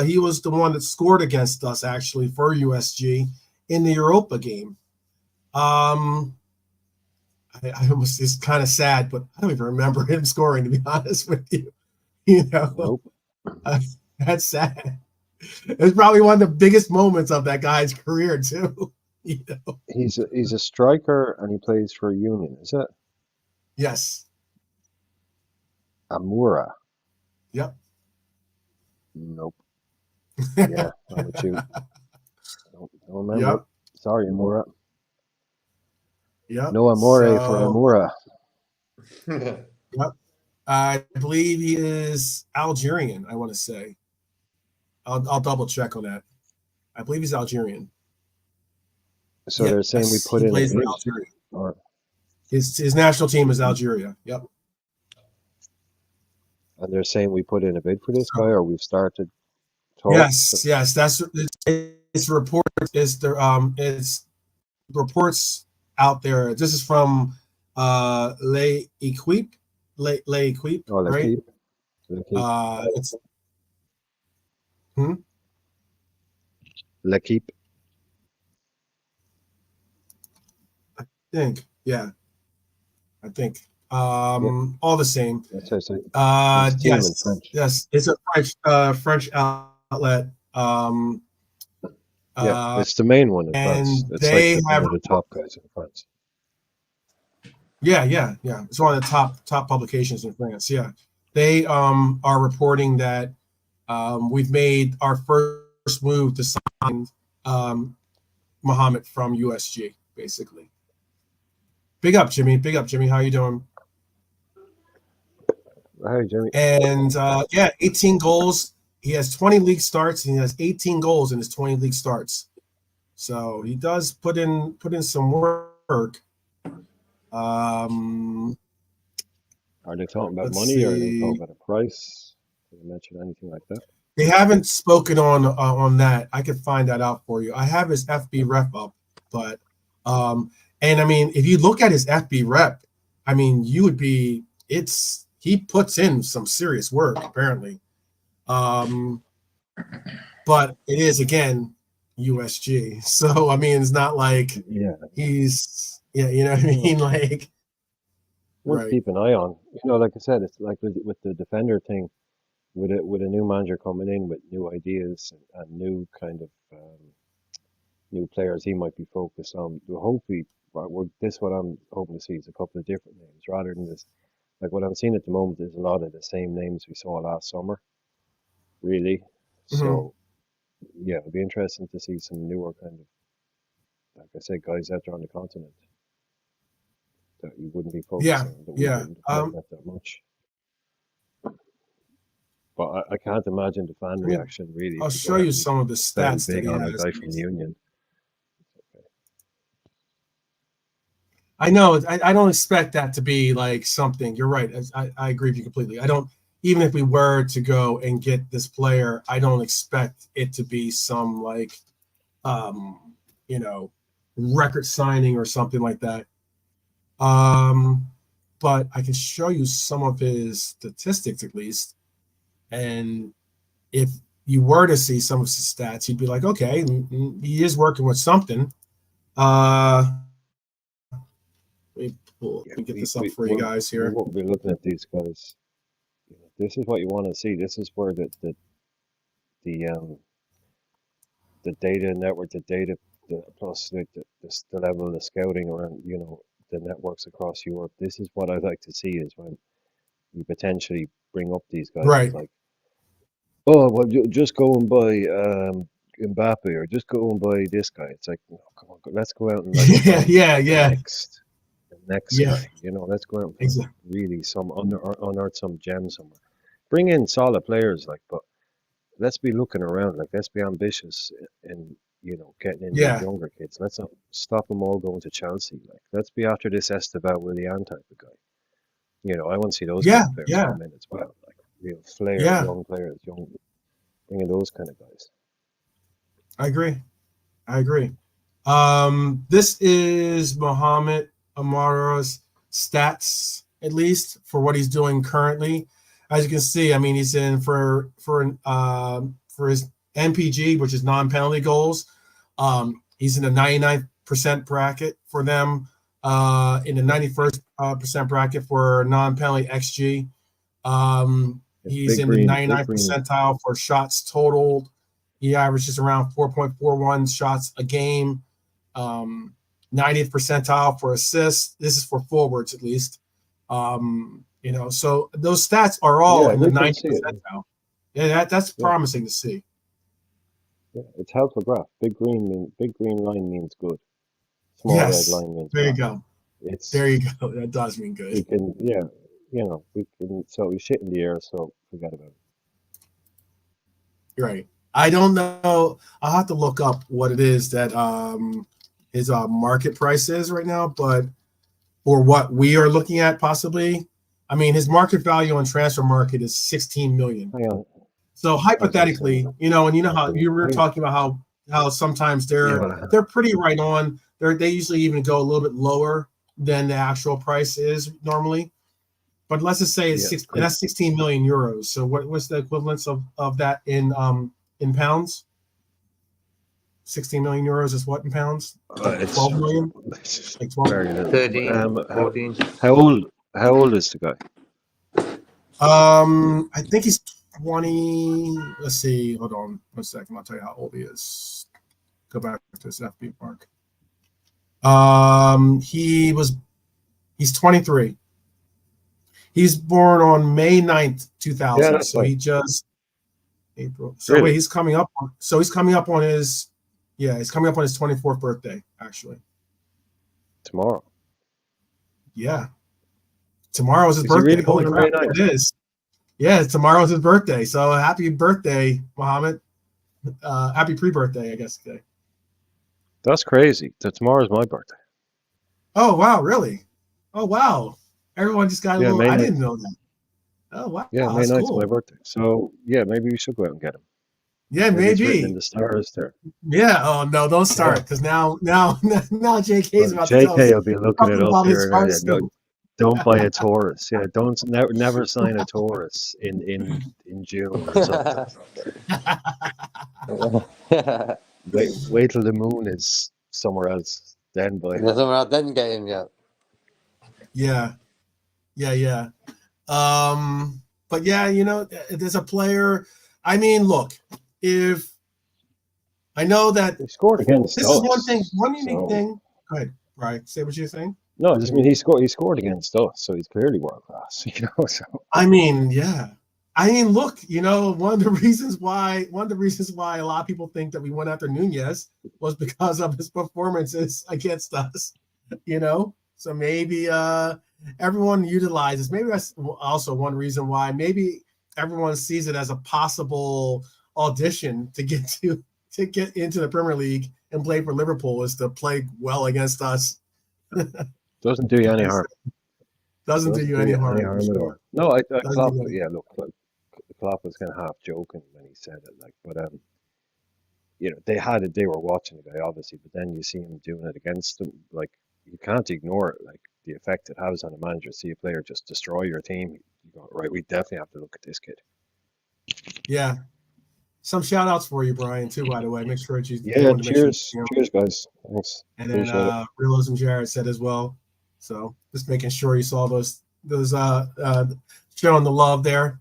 He was the one that scored against us actually for USG in the Europa game. It's kind of sad, but I don't even remember him scoring, to be honest with you. Nope. That's sad. It's probably one of the biggest moments of that guy's career too. He's a striker and he plays for Union, is it? Yes. Amura. Yep. Nope. Yeah, I'm with you. Don't remember. Yep. Sorry, Amura. Yep. No Amore for Amura. Yep. I believe he is Algerian, I want to say. I'll double check on that. I believe he's Algerian. So they're saying we put in plays a bid, Algeria. or His national team is Algeria. Yep. and they're saying we put in a bid for this guy, or we've started talks. Yes, that's it's reports. It's reports out there. This is from Les Equipes. Les Equipes, oh, right? It's L'Equipe. I think, yeah. I think. All the same. Yes. It's a French outlet. It's the main one in and France. It's they like have one of the top guys in France. Yeah. It's one of the top publications in France. Yeah, they are reporting that we've made our first move to sign Mohamed from USG, basically. Big up, Jimmy. How you doing? Hi, Jimmy. And 18 goals. He has 20 league starts, and he has 18 goals in his 20 league starts. So he does put in some work. Um, Are they talking about let's money, or are they see. talking about a price? Did they mention anything like that? They haven't spoken on that. I could find that out for you. I have his FB rep up, but and I mean, if you look at his FB rep, I mean, you would be. He puts in some serious work apparently, but it is again USG. So I mean, it's not like he's you know what I mean, like One to right. keep an eye on. Like I said, it's like with the defender thing. With a new manager coming in with new ideas and new kind of new players he might be focused on. Hopefully, this what I'm hoping to see is a couple of different names rather than this. Like what I'm seeing at the moment is a lot of the same names we saw last summer, really. Mm-hmm. So yeah, it'll be interesting to see some newer kind of, like I said, guys out there on the continent that you wouldn't be focused Yeah, on, that we yeah. wouldn't look at that much. But I can't imagine the fan reaction really I'll if you show go out you and some of the spend stats that big he on a has. guy from the Union. I know. I don't expect that to be like something. You're right. I agree with you completely. I don't. Even if we were to go and get this player, I don't expect it to be some like, um, you know, record signing or something like that. But I can show you some of his statistics at least, and if you were to see some of his stats, you'd be like, okay, he is working with something. Let me Yeah, get this up for you guys we here. won't be looking at these guys. This is what you want to see. This is where the the data network, plus the level of the scouting around, the networks across Europe. This is what I'd like to see is when you potentially bring up these guys. It's Right. like, oh well, just go and buy Mbappe, or just go and buy this guy. It's like, no, come on, let's go out and like Yeah, find yeah, the yeah, next yeah. guy. Let's go out and find Exactly. really some unearth some gem somewhere. Bring in solid players, like, but let's be looking around. Like, let's be ambitious in getting in these Yeah, younger kids. Let's not stop them all going to Chelsea. Like, let's be after this Esteban Willian type of guy. I want to see those kind yeah, of players yeah, come in as well. Like real flair, yeah. young players, bringing those kind of guys. I agree. I agree. This is Mohamed Amara's stats, at least for what he's doing currently. As you can see, I mean, he's in for his NPG, which is non-penalty goals. He's in the 99% bracket for them. In the 91st percent bracket for non-penalty XG. He's in the 99th percentile for shots totaled. He averages around 4.41 shots a game. 90th percentile for assists. This is for forwards at least. So those stats are all in the 90th percentile. Yeah, that's promising to see. Yeah, it's helpful graph. Big green line means good. Small red line means there bad. you go. There you go. That does mean good. We can, we can. So we shit in the air. So forget about it. Right. I don't know. I'll have to look up what it is that his market price is right now, or what we are looking at possibly. I mean, his market value on transfer market is 16 million. Hang on. So hypothetically, and how you were talking about how sometimes they're pretty right on. They usually even go a little bit lower than the actual price is normally. But let's just say it's that's 16 million euros. So what's the equivalence of that in pounds? 16 million euros is what in pounds? 12 million? Like 12? 13, 14. How old is the guy? I think he's 20. Let's see. Hold on 1 second. I'll tell you how old he is. Go back to his FB mark. He's 23. He's born on May 9th, 2000. Yeah, so he just April. So really? Wait, he's coming up on his he's coming up on his 24th birthday, actually. Tomorrow. Yeah. Tomorrow's his birthday. Really Holy crap, it is. Yeah, tomorrow's his birthday. So happy birthday, Mohammed. Happy pre-birthday, I guess today. That's crazy. Tomorrow's my birthday. Oh wow, really? Oh wow! Everyone just got a Yeah, little. May I 9th. didn't know that. Oh wow, Yeah, May that's 9th's my cool. birthday. So yeah, maybe we should go out and get him. Yeah, Maybe it's written in maybe. the stars there. Yeah. Oh no, don't start Yeah. because now JK's Well, about to tell us JK will be looking it something up about his here now. heart Yeah, no, soon. don't buy a Taurus. Yeah, don't never sign a Taurus in June or something. Wait till the moon is somewhere else. Then buy it. There's someone out then getting yeah. Yeah, yeah. But yeah, there's a player. I mean, look, if I know that He scored against this is one thing, us. one unique So thing. Go ahead, right? Say what you're saying. no, I just mean he scored against us, so he's clearly world class. So I mean, yeah. I mean, look, one of the reasons why a lot of people think that we went after Nunez was because of his performances against us, So maybe everyone utilizes. Maybe that's also one reason why maybe everyone sees it as a possible audition to get into the Premier League and play for Liverpool is to play well against us. doesn't do you any harm. Doesn't do Doesn't you do any you harm any for harm at all. sure. No, I Doesn't Klopp. do you Yeah, look, Klopp was kind of half joking when he said it, like, but they were watching the guy obviously, but then you see him doing it against them, like you can't ignore it, like the effect it has on a manager. See a player just destroy your team, you go, right, we definitely have to look at this kid. Yeah. Some shout outs for you, Brian, too, by the way. Make sure that you Yeah, make sure cheers, cheers, guys. Thanks, And then appreciate it. Realism Jared said as well. So just making sure you saw those showing the love there.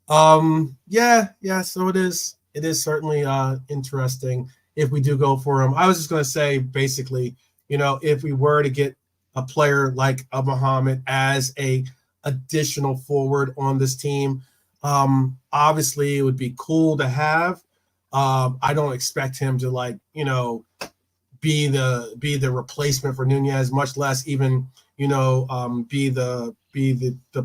Yeah. So it is certainly interesting if we do go for him. I was just gonna say basically, if we were to get a player like a Muhammad as a additional forward on this team, obviously it would be cool to have. I don't expect him to be the replacement for Nunez, much less even be the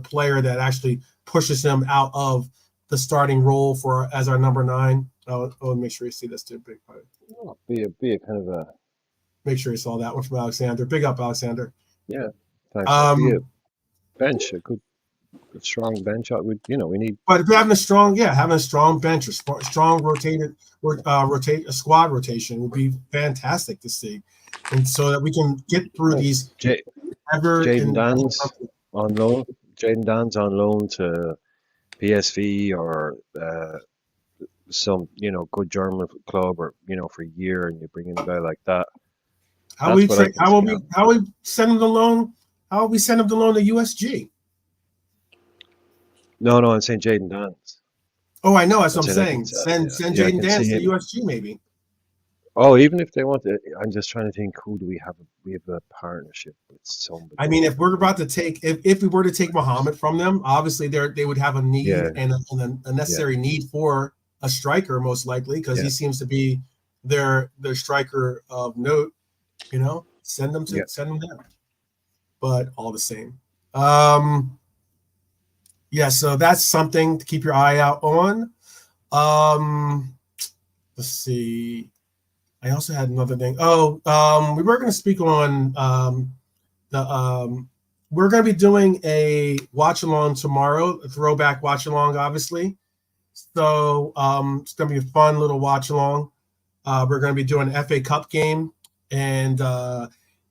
player that actually pushes him out of the starting role for as our number 9. Oh, make sure you see this too. Big part. Oh, be a kind of a Make sure you saw that one from Alexander. Big up, Alexander. yeah. Thanks. Be a bench, a good strong bench. We need. But if you're having a strong bench, a strong a squad rotation would be fantastic to see, and so that we can get through these. Jaden Dan's on loan. Jaden Dan's on loan to PSV or some good German club, or for a year, and you bring in a guy like that. How will we send him to loan? How will we send him to loan to USG? No, I'm saying Jaden Dan's. Oh, I know. That's what I'm saying. Send Jaden Dan's to USG maybe. Oh, even if they want to, I'm just trying to think. Who do we have? We have a partnership with somebody. I mean, if we're about to take, if we were to take Muhammad from them, obviously they would have a need and a necessary need for a striker, most likely, because he seems to be their striker of note. Send them there. But all the same, so that's something to keep your eye out on. Let's see. I also had another thing. We were going to speak on we're going to be doing a watch along tomorrow, a throwback watch along, obviously. So it's going to be a fun little watch along. We're going to be doing an FA Cup game, and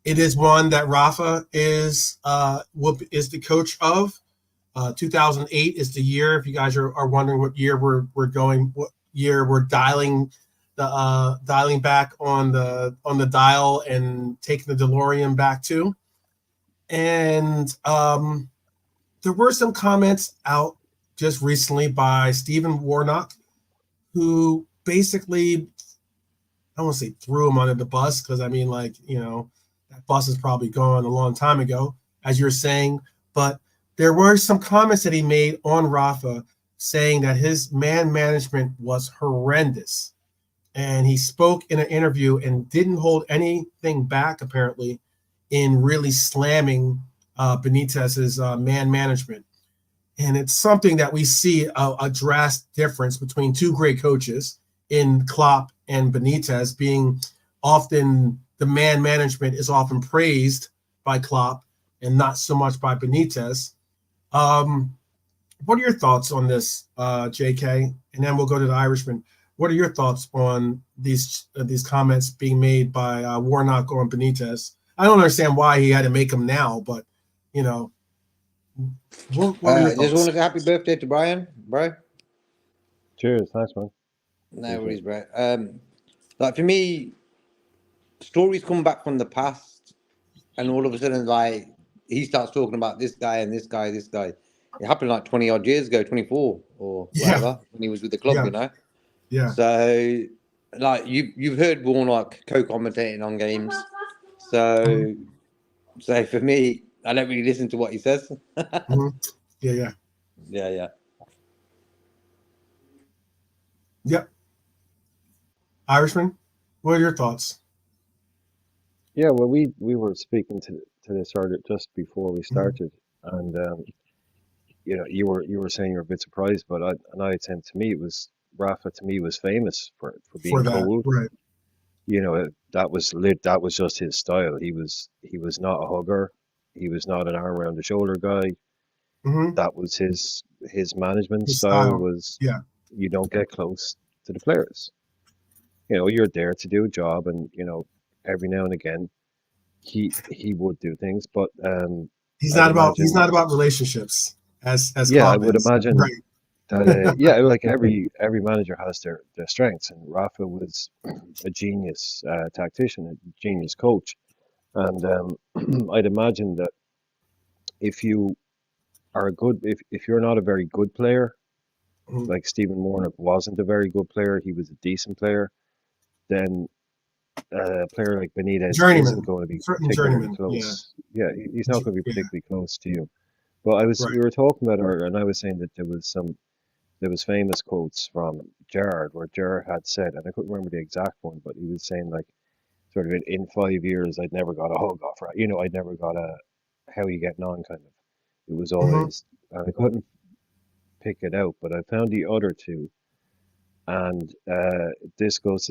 it is one that Rafa is the coach of. 2008 is the year. If you guys are wondering what year we're going, what year we're dialing back on the dial and taking the DeLorean back to. And there were some comments out just recently by Stephen Warnock, who basically, I don't want to say threw him under the bus, because I mean, that bus is probably gone a long time ago, as you're saying. But there were some comments that he made on Rafa saying that his man management was horrendous. And he spoke in an interview and didn't hold anything back, apparently, in really slamming Benitez's man management. And it's something that we see a drastic difference between two great coaches in Klopp and Benitez, being often the man management is often praised by Klopp, and not so much by Benitez. What are your thoughts on this, JK? And then we'll go to the Irishman. What are your thoughts on these comments being made by Warnock on Benitez? I don't understand why he had to make them now, but you know, what are your Just want thoughts? to say happy birthday to Brian, bro. Cheers, thanks, man. No worries, bro. Like for me, stories come back from the past, and all of a sudden, like he starts talking about this guy and this guy, this guy. It happened like 20 odd years ago, 24 or Yeah. whatever, when he was with the club, Yeah. you know. Yeah. So, like you've heard Warnock co-commentating on games. So, so for me, I don't really listen to what he says. Yeah. Yep. Irishman, what are your thoughts? Yeah, well, we were speaking to this earlier just before we started, and you were saying you were a bit surprised, but I had said to me it was Rafa. To me, was famous for being that, cold. right? That was lit. That was just his style. He was not a hugger. He was not an arm around the shoulder guy. That was his management style. Was you don't get close to the players. You're there to do a job, and every now and again he would do things, but he's not about relationships as Klopp I would is. imagine Right. that like every manager has their strengths, and Rafa was a genius tactician, a genius coach, and I'd imagine that if you are if you're not a very good player, like Stephen Warnock wasn't a very good player, he was a decent player, then a player like Benitez isn't going to be particularly close. Yeah, he's not going to be particularly close to you. But we were talking about earlier, and I was saying that there was famous quotes from Gerrard where Gerrard had said, and I couldn't remember the exact one, but he was saying like sort of in 5 years I'd never got a hug off, right? I'd never got a how are you getting on kind of. It was always, and I couldn't pick it out, but I found the other two, and this goes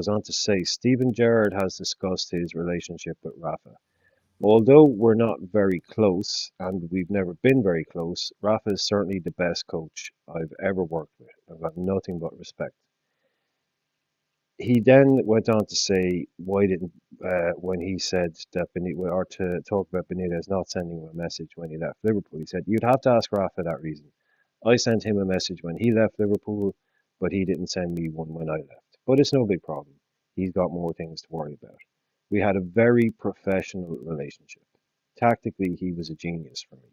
on to say Steven Gerrard has discussed his relationship with Rafa. Although we're not very close, and we've never been very close, Rafa is certainly the best coach I've ever worked with. I've got nothing but respect. He then went on to say, why didn't, when he said that or to talk about Benitez not sending him a message when he left Liverpool, he said, you'd have to ask Rafa that reason. I sent him a message when he left Liverpool, but he didn't send me one when I left. But it's no big problem. He's got more things to worry about. We had a very professional relationship. Tactically, he was a genius for me.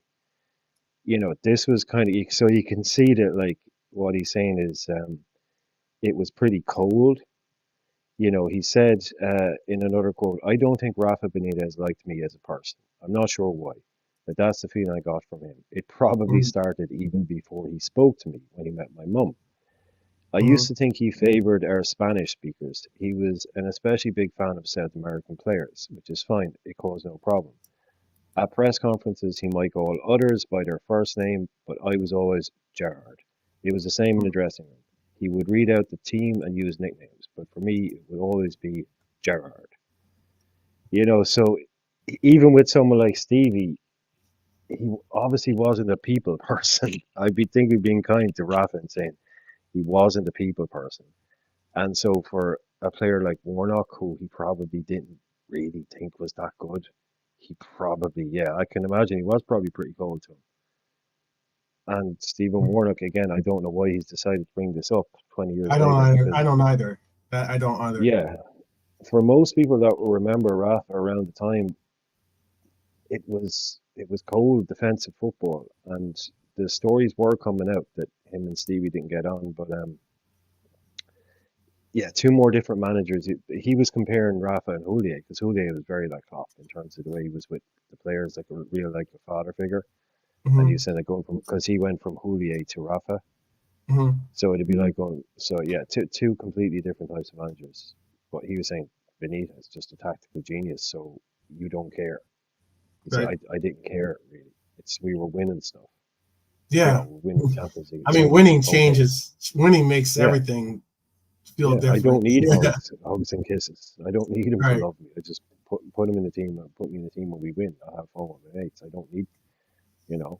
This was kind of, so you can see that, like, what he's saying is it was pretty cold. He said in another quote, I don't think Rafa Benitez liked me as a person. I'm not sure why, but that's the feeling I got from him. It probably started even before he spoke to me when he met my mum. I used to think he favored our Spanish speakers. He was an especially big fan of South American players, which is fine. It caused no problem. At press conferences, he might call others by their first name, but I was always Gerrard. It was the same in the dressing room. He would read out the team and use nicknames, but for me, it would always be Gerrard. So even with someone like Stevie, he obviously wasn't a people person. I'd be thinking of being kind to Rafa and saying he wasn't a people person. And so for a player like Warnock, who he probably didn't really think was that good, he probably, I can imagine he was probably pretty cold to him. And Stephen Warnock, again, I don't know why he's decided to bring this up 20 years later. I don't either. Yeah. For most people that will remember Rafa around the time, it was cold defensive football, and the stories were coming out that him and Stevie didn't get on, but two more different managers. He was comparing Rafa and Houllier, because Houllier was very like Klopp in terms of the way he was with the players, like a real like a father figure. And he was saying going from, because he went from Houllier to Rafa, so it'd be like going, two completely different types of managers. But he was saying Benitez is just a tactical genius, so you don't care. He said, I didn't care really. We were winning stuff. Yeah, winning Champions League. I mean, winning changes. Winning makes everything feel different. I don't need hugs and kisses. I don't need him to love me. I just put him in the team, put me in the team when we win. I'll have fun with my mates. I don't need,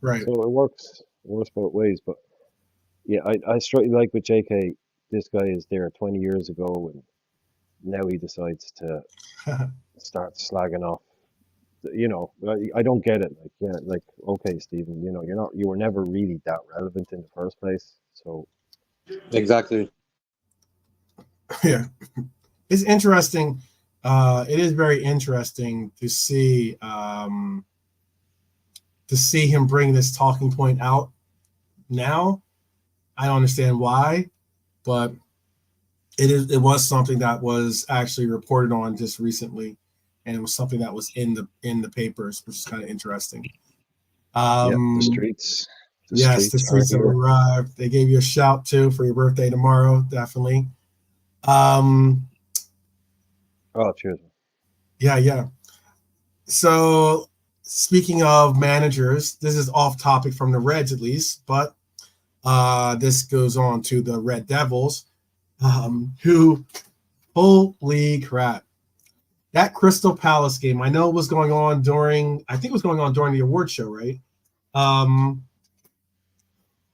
Right. So it works both ways. But yeah, I strongly like with JK. This guy is there 20 years ago, and now he decides to start slagging off. I don't get it. Like, yeah, like, okay, Stephen, you were never really that relevant in the first place. So Exactly. Yeah, it's interesting. It is very interesting to see him bring this talking point out now. I don't understand why, but it was something that was actually reported on just recently, and it was something that was in the papers, which is kind of interesting. yeah, the Um, yes, the streets are streets have here. arrived. They gave you a shout too for your birthday tomorrow, definitely. Um, Oh, cheers. yeah. So speaking of managers, this is off topic from the Reds at least, but this goes on to the Red Devils, who, holy crap, that Crystal Palace game. I know it was going on during. I think it was going on during the award show, right? Um,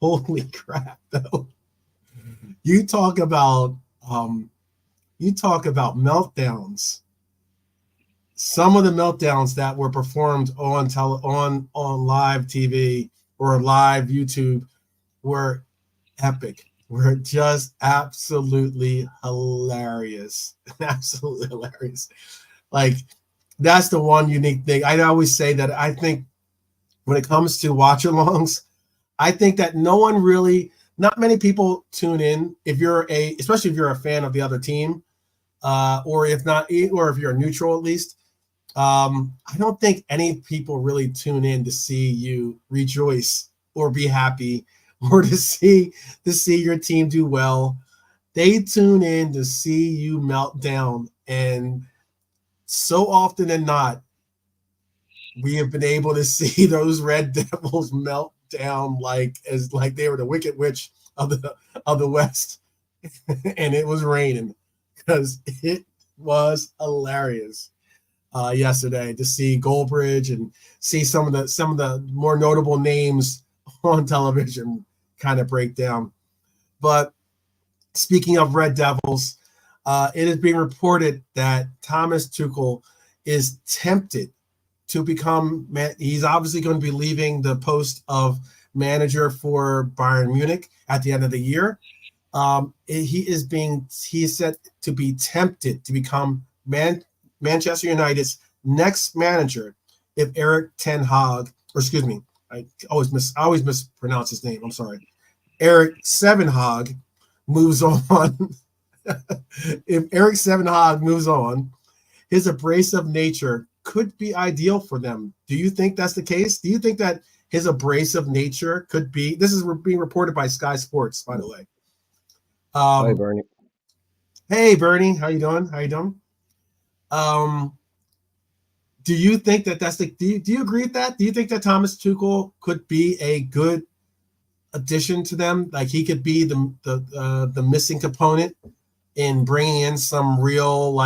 holy crap, though. You talk about meltdowns. Some of the meltdowns that were performed on live TV or live YouTube were epic. Were just absolutely hilarious. Absolutely hilarious. Like, that's the one unique thing. I always say that I think when it comes to watch-alongs, I think that not many people tune in especially if you're a fan of the other team, or if not, or if you're a neutral at least. I don't think any people really tune in to see you rejoice or be happy or to see your team do well. They tune in to see you melt down, and so often than not, we have been able to see those Red Devils melt down like they were the Wicked Witch of the West, and it was raining because it was hilarious yesterday to see Goldbridge and see some of the more notable names on television kind of break down. But speaking of Red Devils, it is being reported that Thomas Tuchel is tempted to become. He's obviously going to be leaving the post of manager for Bayern Munich at the end of the year. He is said to be tempted to become Manchester United's next manager if Eric Ten Hag, or excuse me, I always mispronounce his name. I'm sorry. Eric Sevenhag moves on. If Eric Sevenhag moves on, his abrasive nature could be ideal for them. Do you think that's the case? Do you think that his abrasive nature could be? This is being reported by Sky Sports, by the way. Hi, Bernie. Hey, Bernie, how you doing? Do you think that that's the? Do you agree with that? Do you think that Thomas Tuchel could be a good addition to them? Like, he could be the missing component in bringing in some real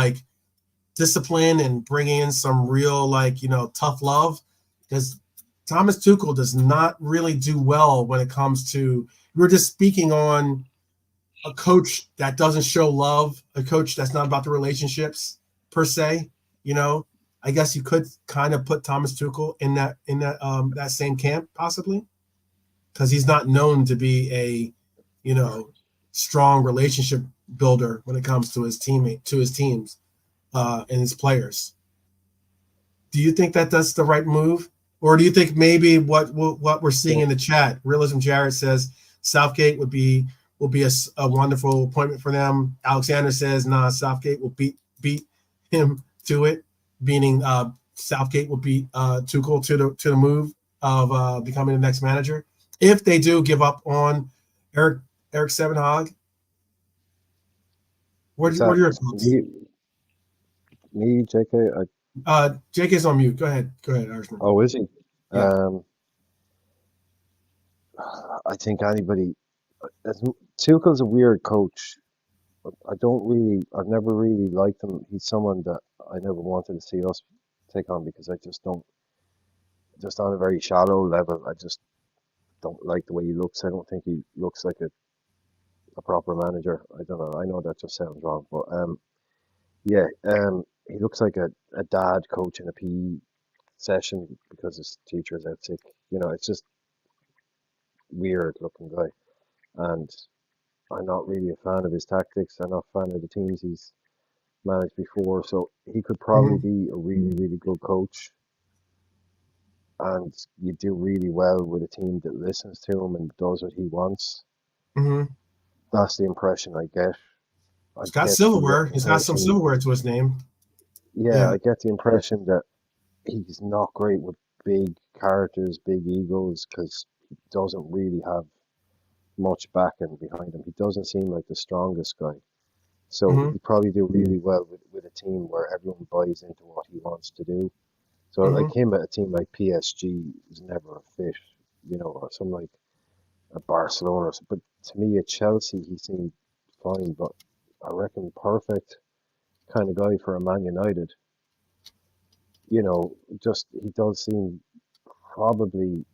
discipline and bringing in some real tough love, because Thomas Tuchel does not really do well when it comes to. We're just speaking on a coach that doesn't show love, a coach that's not about the relationships per se. I guess you could kind of put Thomas Tuchel in that same camp possibly, because he's not known to be a strong relationship builder when it comes to his teams and his players. Do you think that that's the right move, or do you think maybe what we're seeing in the chat, Realism Jared says Southgate will be a wonderful appointment for them. Alexander says, nah, Southgate will beat him to it, meaning Southgate will beat Tuchel to the move of becoming the next manager if they do give up on Eric Sevenhag. What are your thoughts? Me, JK. JK's on mute. Go ahead, Irishman. Oh, is he? Yeah. I think anybody. Tuchel's a weird coach I've never really liked him. He's someone that I never wanted to see us take on because I just don't, just on a very shallow level, I just don't like the way he looks. I don't think he looks like a proper manager. I don't know. I know that just sounds wrong, but yeah, he looks like a dad coaching a PE session because his teacher is out sick. It's just weird looking guy, and I'm not really a fan of his tactics. I'm not a fan of the teams he's managed before, so he could probably Mm-hmm. be a really, really good coach, and you do really well with a team that listens to him and does what he wants. Mm-hmm. That's the impression I get. I He's got get the silverware. He's got some impression, silverware to his name. yeah, Yeah. I get the impression that he's not great with big characters, big egos, because he doesn't really have much backing behind him. He doesn't seem like the strongest guy. So Mm-hmm. he'd probably do really well with a team where everyone buys into what he wants to do. So Mm-hmm. like him at a team like PSG was never a fit, or something like a Barcelona. But to me, at Chelsea, he seemed fine. But I reckon perfect kind of guy for a Man United. Just he does seem probably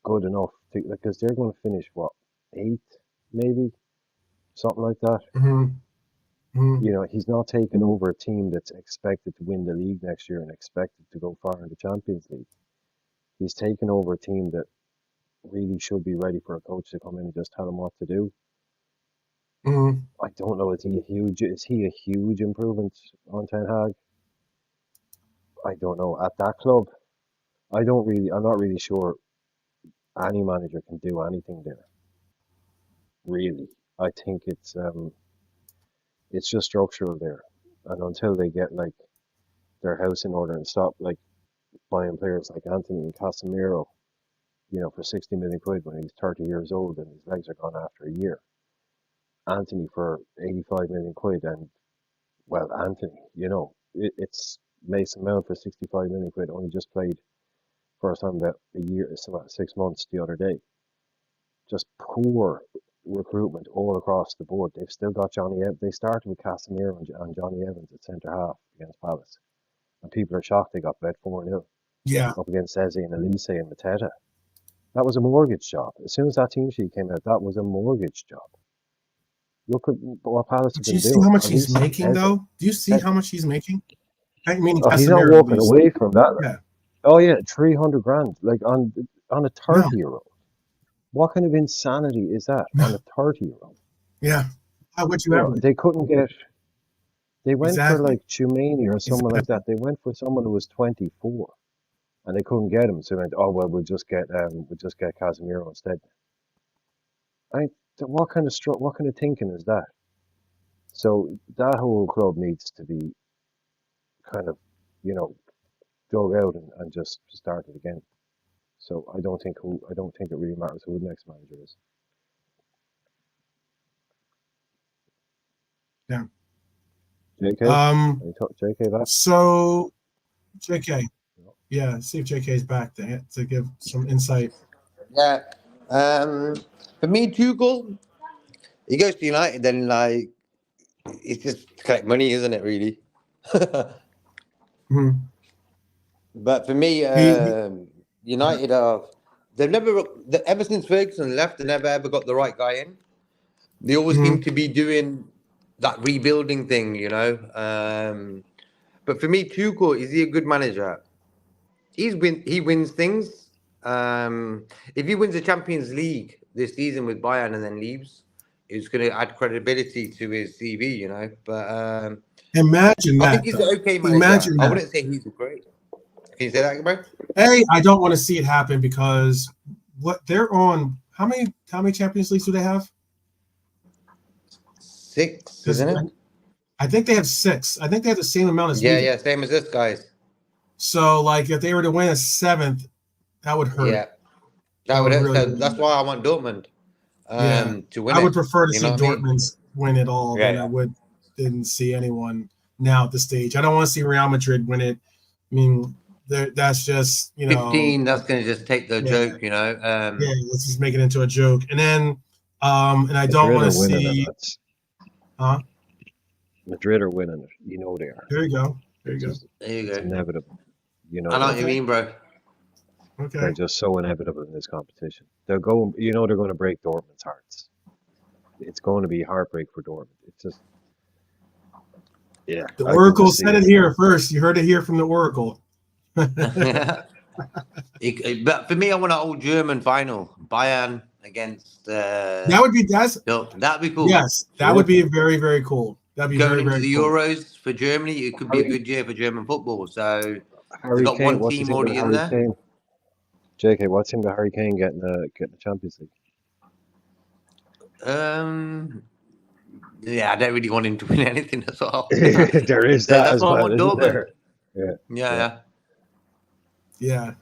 good enough to, because they're going to finish what, eighth, maybe something like that. Mm-hmm. Mm-hmm. He's not taking over a team that's expected to win the league next year and expected to go far in the Champions League. He's taken over a team that really should be ready for a coach to come in and just tell him what to do. Mm-hmm. I don't know, is he a huge improvement on Ten Hag? I don't know. At that club, I'm not really sure any manager can do anything there. Really. I think it's just structural there. And until they get like their house in order and stop like buying players like Anthony and Casemiro, for 60 million quid when he's 30 years old and his legs are gone after a year. Anthony for 85 million quid, and well, Anthony, it's Mason Mount for 65 million quid, only just played first time about a year, it's about 6 months the other day. Just poor recruitment all across the board. They've still got Johnny Evans. They started with Casemiro and Johnny Evans at centre half against Palace. And people are shocked they got bet 4-0 Yeah. up against Eze and Elise and Mateta. That was a mortgage job. As soon as that team sheet came out, that was a mortgage job. Look at what Palace have Do you been see how doing. much he's Elise, making, Eze. though? Do you see how much he's making? I mean, Oh, he's not Casemiro at walking least. away from that. Yeah. Oh yeah, 300 grand, like on a No. 30-year-old. What kind of insanity is that No. on a 30-year-old? Yeah. How would you ever? They couldn't get. They went for Exactly. like Chumani or someone like Exactly. that. They went for someone who was 24, and they couldn't get him. So they went, oh well, we'll just get Casemiro instead. What kind of thinking is that? So that whole club needs to be kind of, dug out and just started again. So I don't think it really matters who the next manager is. Yeah. JK? JK back? So JK. No. Yeah, see if JK is back to give some insight. Yeah. For me, Tuchel, he goes to United, then like it's just to collect money, isn't it? Really. Mm-hmm. But for me, United they've never ever since Ferguson left, they never ever got the right guy in. They always Mm-hmm. seem to be doing that rebuilding thing, But for me, Tuchel, is he a good manager? He wins things. If he wins the Champions League this season with Bayern and then leaves, it's going to add credibility to his CV, But Imagine I that. think he's an okay manager. Imagine I that. wouldn't say he's great. Can you say that, bro? Hey, I don't want to see it happen because what they're on. How many Champions Leagues do they have? 6, isn't it? I think they have 6. I think they have the same amount as we do. Yeah, same as this, guys. So, like, if they were to win a 7th, that would hurt. Yeah, that would hurt. really So that's why I want Dortmund to win. I would prefer to You see know what I mean? Dortmund win it all than I would didn't see anyone now at the stage. I don't want to see Real Madrid win it. I mean, that's just 15. That's going to just take the joke, let's just make it into a joke, and then and I don't want to see. Madrid are winning it. You know they are. There you go. There you It's go. just, There you it's go. inevitable. You know I know what that. you mean, bro. Okay. They're just so inevitable in this competition. They'll go. You know they're going to break Dortmund's hearts. It's going to be heartbreak for Dortmund. It's just, yeah. The I can Oracle just see said it here first. You heard it here from the Oracle. Yeah. But for me, I want an old German final. Bayern against. That would be That'd be cool. yes, that would be very, very cool. That'd be Going very, into very the cool. Euros for Germany, it could be a Harry, good year for German football. So they've Harry got Kane. one What do you team think of already in Harry there. Kane? JK, what's him about Harry Kane getting the Champions League? Yeah, I don't really want him to win anything as well. There is that That's as why I well, want isn't Dortmund. there? Yeah. Yeah.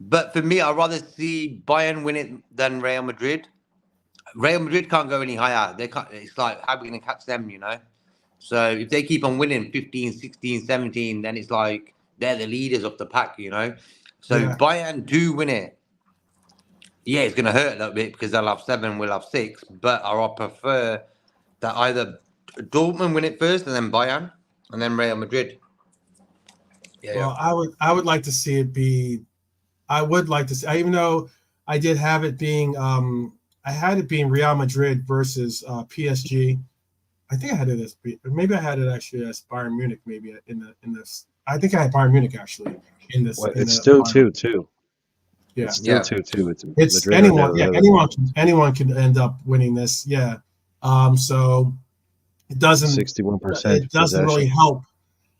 But for me, I'd rather see Bayern win it than Real Madrid. Real Madrid can't go any higher. They can't. It's like, how are we going to catch them, you know? So if they keep on winning 15, 16, 17, then it's like they're the leaders of the pack, you know? So Yeah. Bayern do win it. Yeah, it's going to hurt a little bit because they'll have 7, we'll have 6. But I prefer that either Dortmund win it first and then Bayern and then Real Madrid. Yeah. Well, I would like to see it be. I would like to see, even though I did have it being, I had it being Real Madrid versus PSG. I think I had it as, maybe I had it actually as Bayern Munich. Maybe in this. I think I had Bayern Munich actually in this. Well, in it's the still final. 2-2. Yeah. It's still 2-2. It's Madrid are anyone. Yeah, nil-nil. anyone can end up winning this. Yeah. So it doesn't 61% really possession. help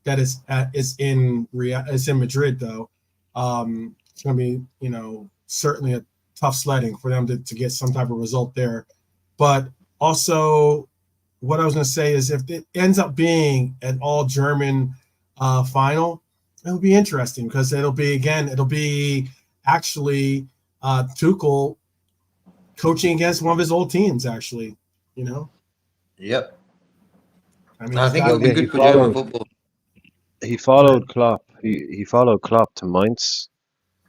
that it's in Madrid though. It's going to be, certainly a tough sledding for them to get some type of result there. But also, what I was going to say is if it ends up being an all German final, it'll be interesting because it'll be actually Tuchel coaching against one of his old teams, actually. Yep. I mean, I think it'll be good for German football. He followed Klopp. He followed Klopp to Mainz.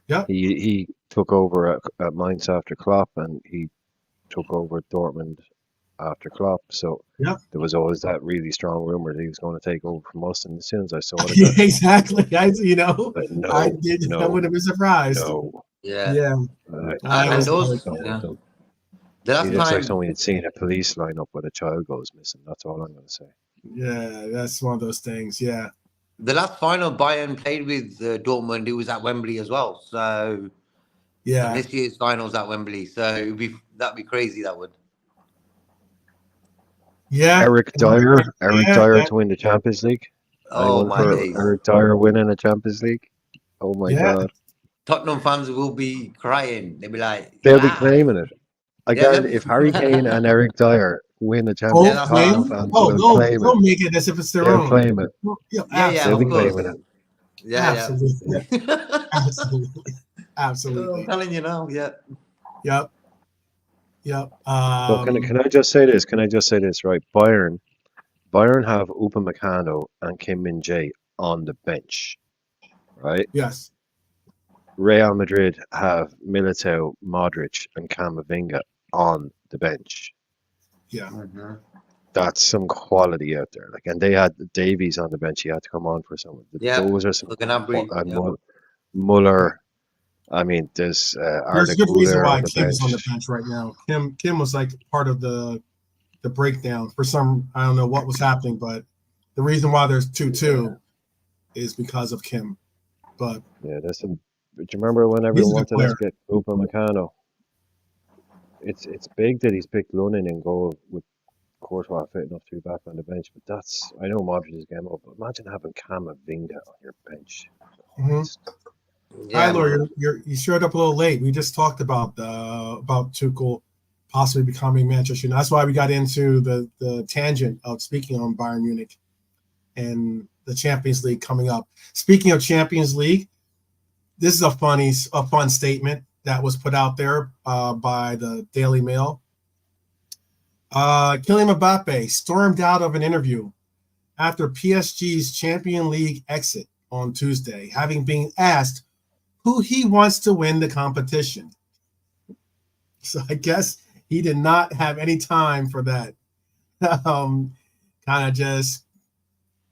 Yeah. He took over at Mainz after Klopp, and he took over Dortmund after Klopp. So yeah, there was always that really strong rumor that he was going to take over from us. And as soon as I saw it, yeah, exactly. I wouldn't be surprised. No. Yeah. And also, he looks like someone had seen a police line up where a child goes missing. That's all I'm going to say. Yeah, that's one of those things. Yeah. The last final Bayern played with Dortmund, it was at Wembley as well. So yeah, and this year's finals at Wembley. So that'd be crazy. That would. Yeah. Eric Dyer to win the Champions League. Oh my days. Eric Dyer winning the Champions League. Oh my God. Tottenham fans will be crying. They'll be like, they'll be claiming it. I guarantee if Harry Kane and Eric Dyer win the Champions League, Tottenham fans will claim it. They'll make it as if it's their own. They'll claim it. They'll be claiming it. Absolutely. Absolutely. I'm telling you now. Yeah. Yep. So can I just say this? Right? Bayern have Upamecano and Kim Min-jae on the bench, right? Yes. Real Madrid have Militao, Modric, and Camavinga on the bench. Yeah. Mm-hmm. That's some quality out there. And they had Davies on the bench. He had to come on for someone. Those are some. Muller. I mean, there's a good reason why Kim's on the bench right now. Kim was like part of the breakdown for some. I don't know what was happening, but the reason why there's 2-2 is because of Kim. But yeah, there's some. Do you remember when everyone wanted us to get Upamecano? It's big that he's picked Lunin in goal with Courtois fit enough to be back on the bench, but I know Modric is game up, but imagine having Camavinga on your bench. Mm-hmm. Tyler, you showed up a little late. We just talked about Tuchel possibly becoming Manchester United. That's why we got into the tangent of speaking on Bayern Munich and the Champions League coming up. Speaking of Champions League, this is a fun statement that was put out there by the Daily Mail. Kylian Mbappe stormed out of an interview after PSG's Champions League exit on Tuesday, having been asked who he wants to win the competition. So I guess he did not have any time for that. kind of just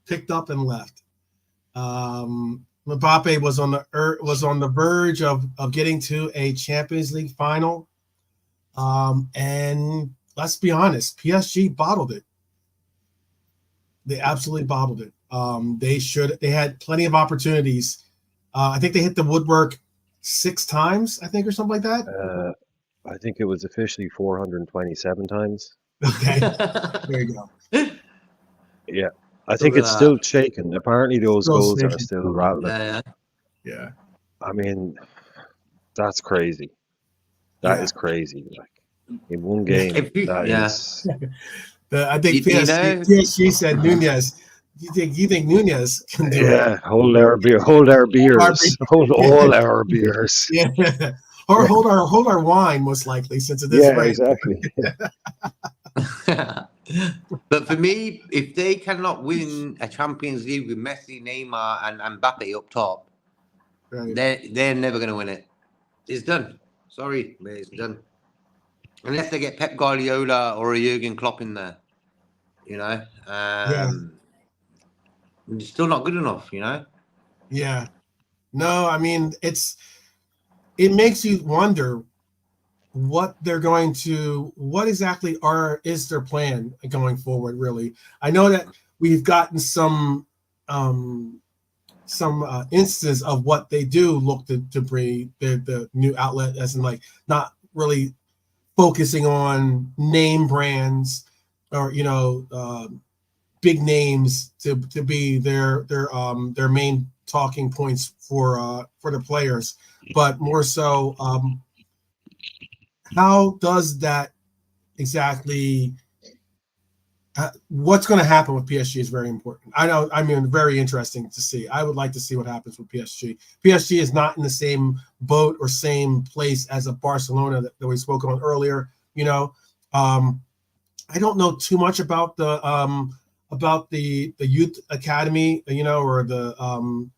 picked up and left. Mbappe was on the verge of getting to a Champions League final, and let's be honest, PSG bottled it. They absolutely bottled it. They had plenty of opportunities. I think they hit the woodwork 6 times, I think, or something like that. I think it was officially 427 times. Okay, there you go. Yeah, I think it's still shaking. Apparently, those goals are still rattling. Yeah. I mean, that's crazy. That is crazy. Like in one game, is. I think PSG said Nunez. You think Nunez can do it? Yeah, hold our beers, hold all our beers. Yeah, or hold our wine, most likely, since it is yeah, rain. exactly. But for me, if they cannot win a Champions League with Messi, Neymar, and Mbappe up top, they're never going to win it. It's done. Sorry, but it's done. Unless they get Pep Guardiola or a Jurgen Klopp in there, you know. It's still not good enough, you know. Yeah. No, I mean it makes you wonder what exactly is their plan going forward, really. I know that we've gotten some instances of what they do look to bring the new outlet, as in like not really focusing on name brands or big names to be their main talking points for the players, but more so how does that exactly what's going to happen with PSG is very important. Very interesting to see. I would like to see what happens with PSG. PSG is not in the same boat or same place as a Barcelona that we spoke on earlier. I don't know too much about the youth academy, or the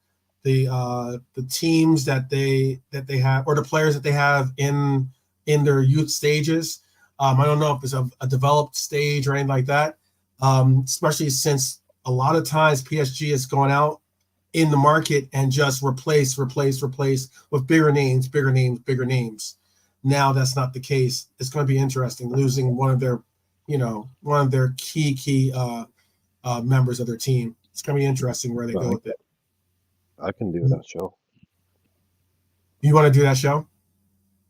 teams that they have, or the players that they have in their youth stages. I don't know if it's a developed stage or anything like that. Especially since a lot of times PSG has gone out in the market and just replace with bigger names. Now that's not the case. It's going to be interesting losing one of their key members of their team. It's going to be interesting where they go with it. I can do that show. You want to do that show?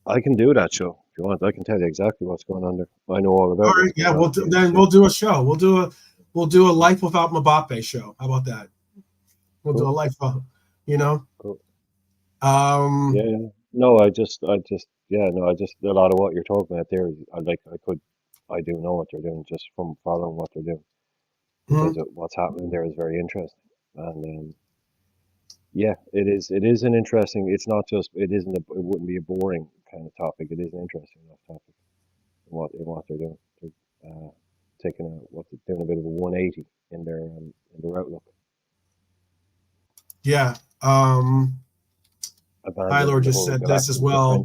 I can do that show if you want. I can tell you exactly what's going on there. I know all about it. All right, yeah, we'll do a show. We'll do a Life Without Mbappe show. How about that? We'll do a life, Cool. Yeah. No, I just a lot of what you're talking about there. I do know what they're doing just from following what they're doing, because what's happening there is very interesting. And it is an interesting. It's not just. It wouldn't be a boring kind of topic. It is an interesting enough topic. In what they're doing, they're doing a bit of a 180 in their outlook. Yeah. Tyler just said this as well.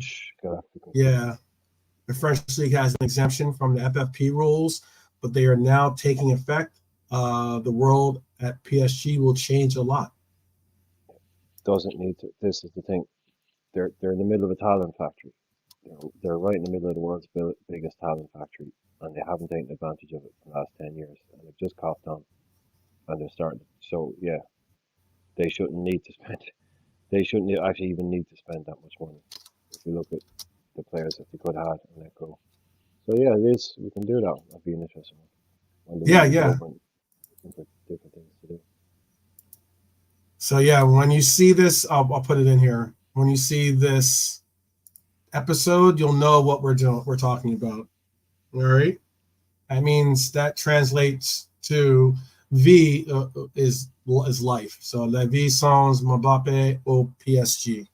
Yeah. The French league has an exemption from the FFP rules, but they are now taking effect. The world at PSG will change a lot. Doesn't need to. This is the thing. They're in the middle of a talent factory. They're right in the middle of the world's biggest talent factory, and they haven't taken advantage of it for the last 10 years, and they've just copped on, and they're starting. So yeah, they shouldn't need to spend. They shouldn't actually even need to spend that much money. If you look at the players that they could have and let go. So yeah, it is. We can do that. That'd be an interesting one. Yeah. Different things to do. So yeah, when you see this, I'll put it in here. When you see this episode, you'll know what we're talking about. All right, that translates to V is life. So la vie sans Mbappe au PSG.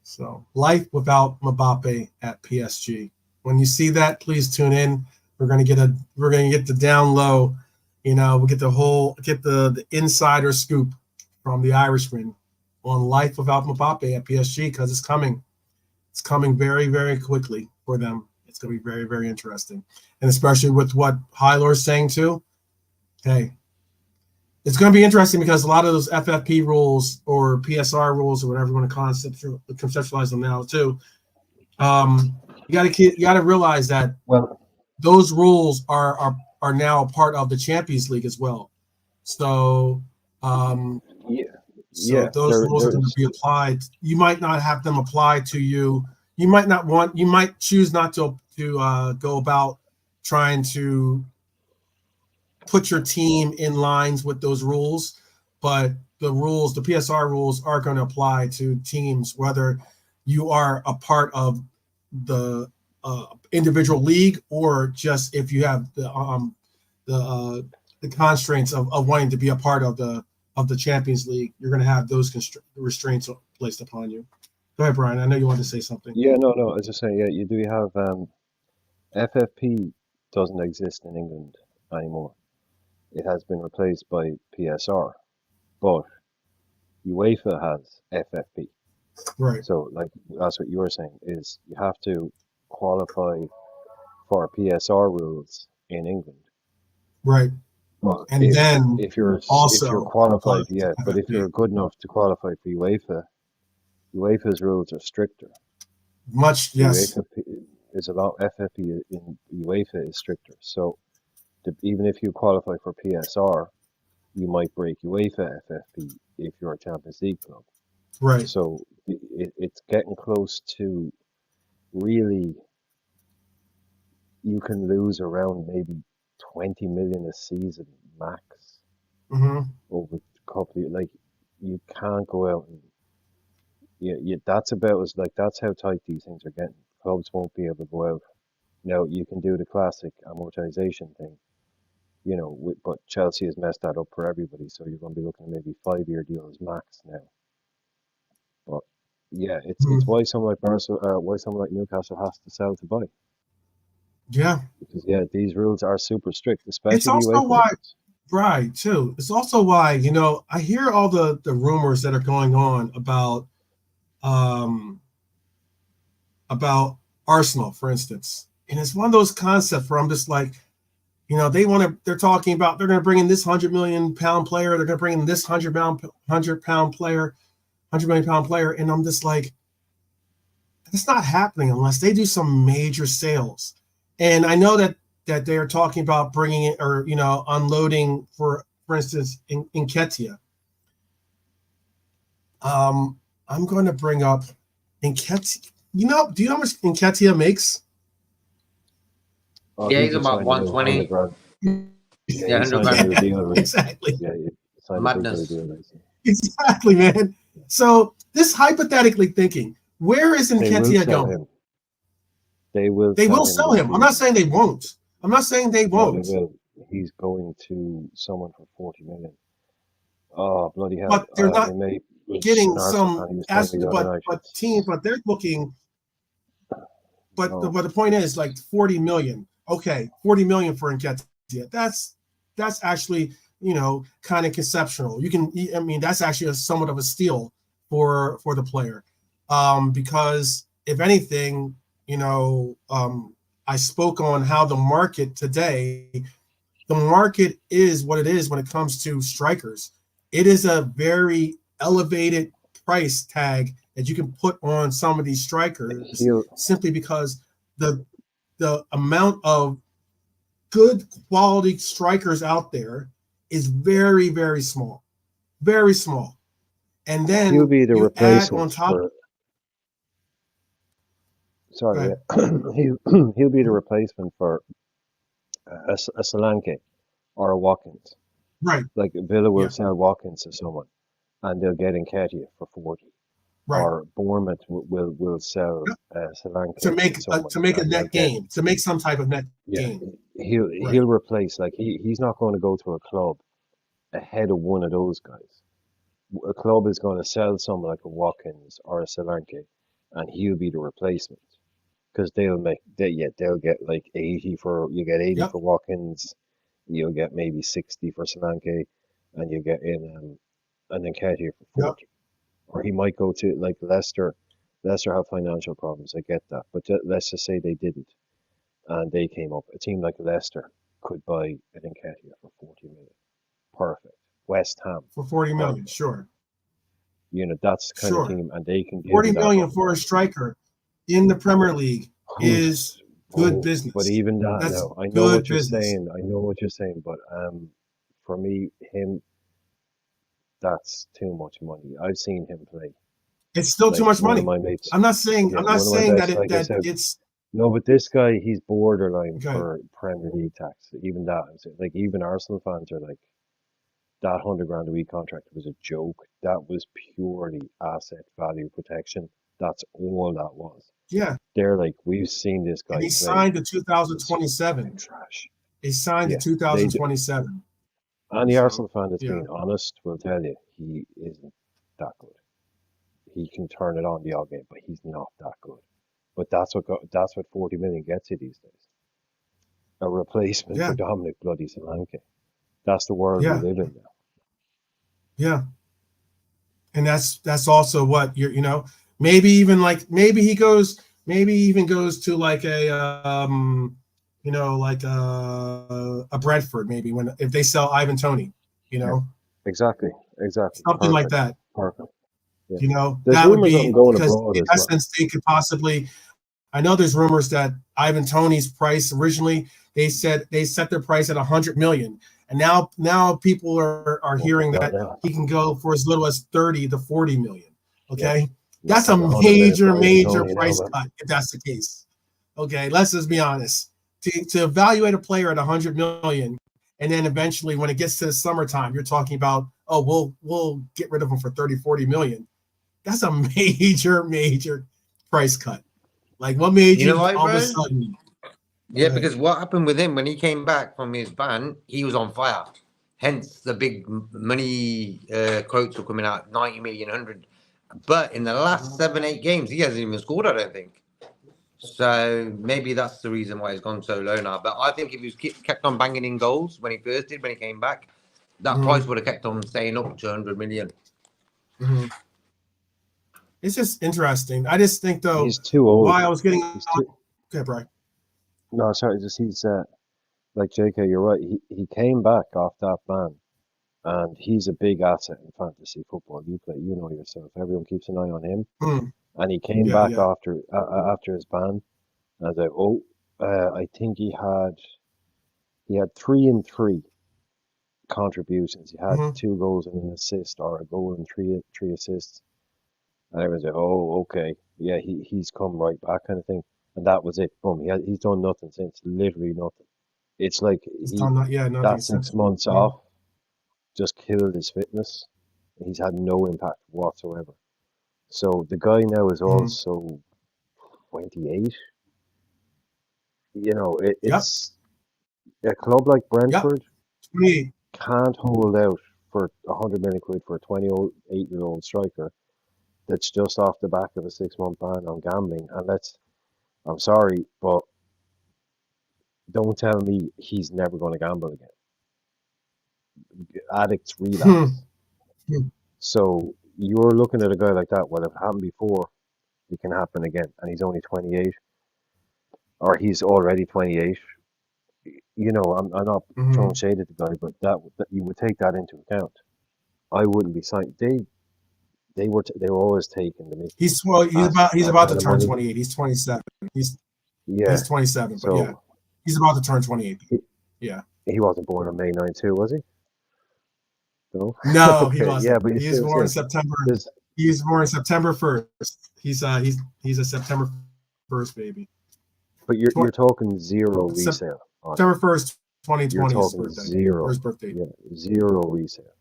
So life without Mbappe at PSG. When you see that, please tune in. We're gonna get the down low. We'll get the insider scoop from the Irishman on life without Mbappe at PSG, because it's coming. It's coming very, very quickly for them, It's going to be very, very interesting. And especially with what Hylor's saying too. Hey, it's going to be interesting because a lot of those FFP rules or PSR rules or whatever you want to conceptualize them now too. You got to realize that those rules are now a part of the Champions League as well. So those rules are going to be applied. You might not have them applied to you. You might choose not to go about trying to put your team in lines with those rules, but the PSR rules are going to apply to teams, whether you are a part of the individual league or just if you have the constraints of wanting to be a part of the Champions League, you're going to have those restraints placed upon you. Go ahead, Brian. I know you wanted to say something. Yeah, no. I was just saying, yeah, you do have FFP doesn't exist in England anymore. It has been replaced by PSR, but UEFA has FFP. Right. So, like, that's what you were saying, is you have to qualify for PSR rules in England. Right. Well, and if you're qualified, yeah, but if you're good enough to qualify for UEFA, UEFA's rules are stricter. Yes. UEFA is about FFP in UEFA is stricter. So even if you qualify for PSR, you might break UEFA FFP if you're a Champions League club. Right. So it's getting close to really, you can lose around maybe 20 million a season max over a couple of years. Like, you can't go out and that's how tight these things are getting. Clubs won't be able to go out. Now you can do the classic amortization thing, but Chelsea has messed that up for everybody. So you're going to be looking at maybe 5-year deals max now. But yeah, it's why someone like why someone like Newcastle has to sell to buy. Yeah. Because these rules are super strict, especially it's also UEFA why, rules. Right, too. It's also why, I hear all the rumors that are going on about Arsenal, for instance. And it's one of those concepts where I'm just like, they're talking about they're going to bring in this 100 million pound player, they're going to bring in this 100 million pound player, and I'm just like, it's not happening unless they do some major sales. And I know that they are talking about bringing it or unloading for instance in Nketiah. I'm going to bring up Nketiah. Do you know how much Nketiah makes? Yeah, he's about 120. Yeah, 100 grand. Exactly. Yeah, madness. Exactly, man. So this hypothetically thinking, where is Nketiah going? They will sell him. I'm not saying they won't. No, they will. He's going to someone for 40 million. Oh, bloody hell. But they're not getting some but they're looking. But the point is, like, 40 million. Okay, 40 million for Nketiah. That's actually, kind of conceptual. That's actually somewhat of a steal for the player. Because if anything, I spoke on how the market today, the market is what it is when it comes to strikers. It is a very elevated price tag that you can put on some of these strikers simply because the amount of good quality strikers out there is very, very small. Very small. And then he'll be the replacement on top he'll be the replacement for a Solanke or a Watkins. Right. Like, Villa will sell Watkins to someone and they'll get Nketiah for 40. Right. Or Bournemouth will sell Solanke to make a net gain, to make some type of net gain. He'll replace, like, he's not going to go to a club ahead of one of those guys. A club is going to sell someone like a Watkins or a Solanke, and he'll be the replacement. Because they'll get like 80 for for Watkins, you'll get maybe 60 for Solanke, and you get in and then Nketiah for 40. Or he might go to, like, Leicester. Leicester have financial problems, I get that, but let's just say they didn't. and they came up. A team like Leicester could buy an Nketiah for 40 million. Perfect. West Ham For 40 million, perfect. sure. You know, that's the kind of Sure. team, and they can give 40 you that million much. for a striker in the Premier League is good business. But even that, That's no, I know good what you're business. saying. I know what you're saying, but for me, that's too much money. I've seen him play. It's still too Like, much one money. of my mates, I'm not saying one of my that best, like I said, it's no, but this guy, he's borderline okay. for Premier League tax. Even that, like, even Arsenal fans are like, that 100 grand a week contract was a joke. That was purely asset value protection. That's all that was. Yeah. They're like, we've seen this guy And he play. signed to 2027. Trash. He signed to 2027. Any Arsenal fan that's yeah. being honest will tell you he isn't that good. He can turn it on the odd game, but he's not that good. But that's what 40 million gets you these days. A replacement Yeah. for Dominic bloody Solanke. That's the world Yeah. we live in now. Yeah. And that's also what you know, maybe even he even goes to like a you know, like a Brentford, maybe if they sell Ivan Toney, you know. Exactly. Something like that. Perfect. Yeah. You know, There's that would rumors of be him going because abroad in as well. essence they could possibly. I know there's rumors that Ivan Toney's price originally they set their price at 100 million, and now people are hearing that he can go for as little as 30 to 40 million. Okay, that's a major price cut if that's the case. Okay, let's just be honest. To evaluate a player at 100 million, and then eventually when it gets to the summertime, you're talking about, oh, we'll get rid of him for 30, 40 million. That's a major price cut. Like, what made you why, all bro? of a sudden? Yeah, because what happened with him when he came back from his ban, he was on fire. Hence, the big money quotes were coming out, 90 million, 100. But in the last 7-8 games, he hasn't even scored, I don't think. So maybe that's the reason why he's gone so low now. But I think if he was kept on banging in goals when he first did, when he came back, that price would have kept on staying up to 100 million. Mm-hmm. It's just interesting. I just think, though, he's too old. Why I was getting okay, Brian. No, sorry, he's like JK, you're right. He came back off that ban, and he's a big asset in fantasy football. You know yourself. Everyone keeps an eye on him, and he came back after his ban. And I was like, I think he had 3 and 3 contributions. He had 2 goals and an assist, or a goal and three assists. And everyone's like, okay, yeah, he's come right back, kind of thing. And that was it. Boom. He's done nothing since. Literally nothing. It's like that 6 months off just killed his fitness. He's had no impact whatsoever. So the guy now is also 28. You know, it's a club like Brentford can't hold out for 100 million quid for a 28-year-old striker that's just off the back of a 6-month ban on gambling. And I'm sorry, but don't tell me he's never going to gamble again. Addicts relapse. So you're looking at a guy like that. Well, if it happened before, it can happen again. And he's only 28, or he's already 28. You know, I'm not throwing shade at the guy, but that you would take that into account. I wouldn't be signed. They were always taking the. He's about to turn 28. He's 27. He's 27. So, but he's about to turn 28. He wasn't born on May 92, was he? No, okay. He wasn't. Yeah, but he was born in September. He was born September 1st. He's a September 1st baby. But you're talking zero resale. September 1st, 2020. You're talking zero. First birthday. Yeah, zero resale.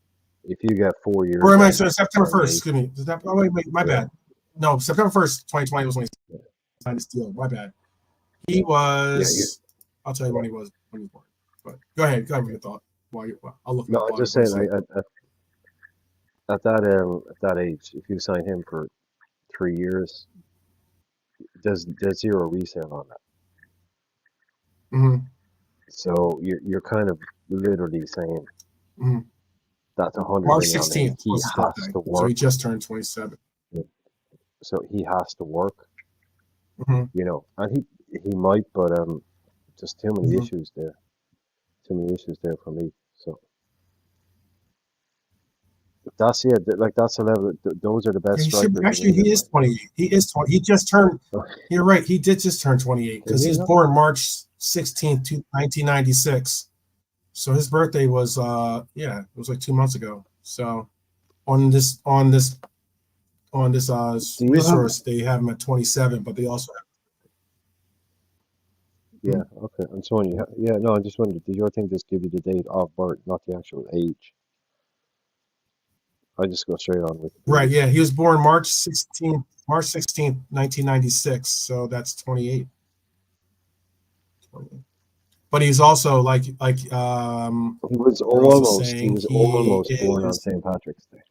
If you get 4 years. Or am I sorry? September 1st. Excuse me. Wait, my bad. No, September 1st, 2020 was when he signed his deal. My bad. He was. I'll tell you when he was born. But go ahead with your thought. I'll look. No, I'm just saying. At that age, if you sign him for 3 years, there's zero resale on that. So you're kind of literally saying that's 100 March million. 16th. He has to work. So he just turned 27. Yeah. So he has to work. You know, and he might, but just too many Mhm. issues there. Too many issues there for me. So that's that's the level. Those are the Yeah, best he should strikers in actually. He England. is 28. He is 20. He just turned. You're right. He did just turn 28 Did because he he was not? born March 16th, 1996. So his birthday was it was like 2 months ago. So on this Do you have? resource they have him at 27, but they also Yeah. Okay. I'm sorry. Yeah. No. I just wondered. Did your thing just give you the date of birth, not the actual age? I just go straight on right. Wikipedia. Yeah, he was born March 16th, 1996. So that's 28. But he's also He was Rose was almost. He saying, was he almost born on is St. Patrick's Day.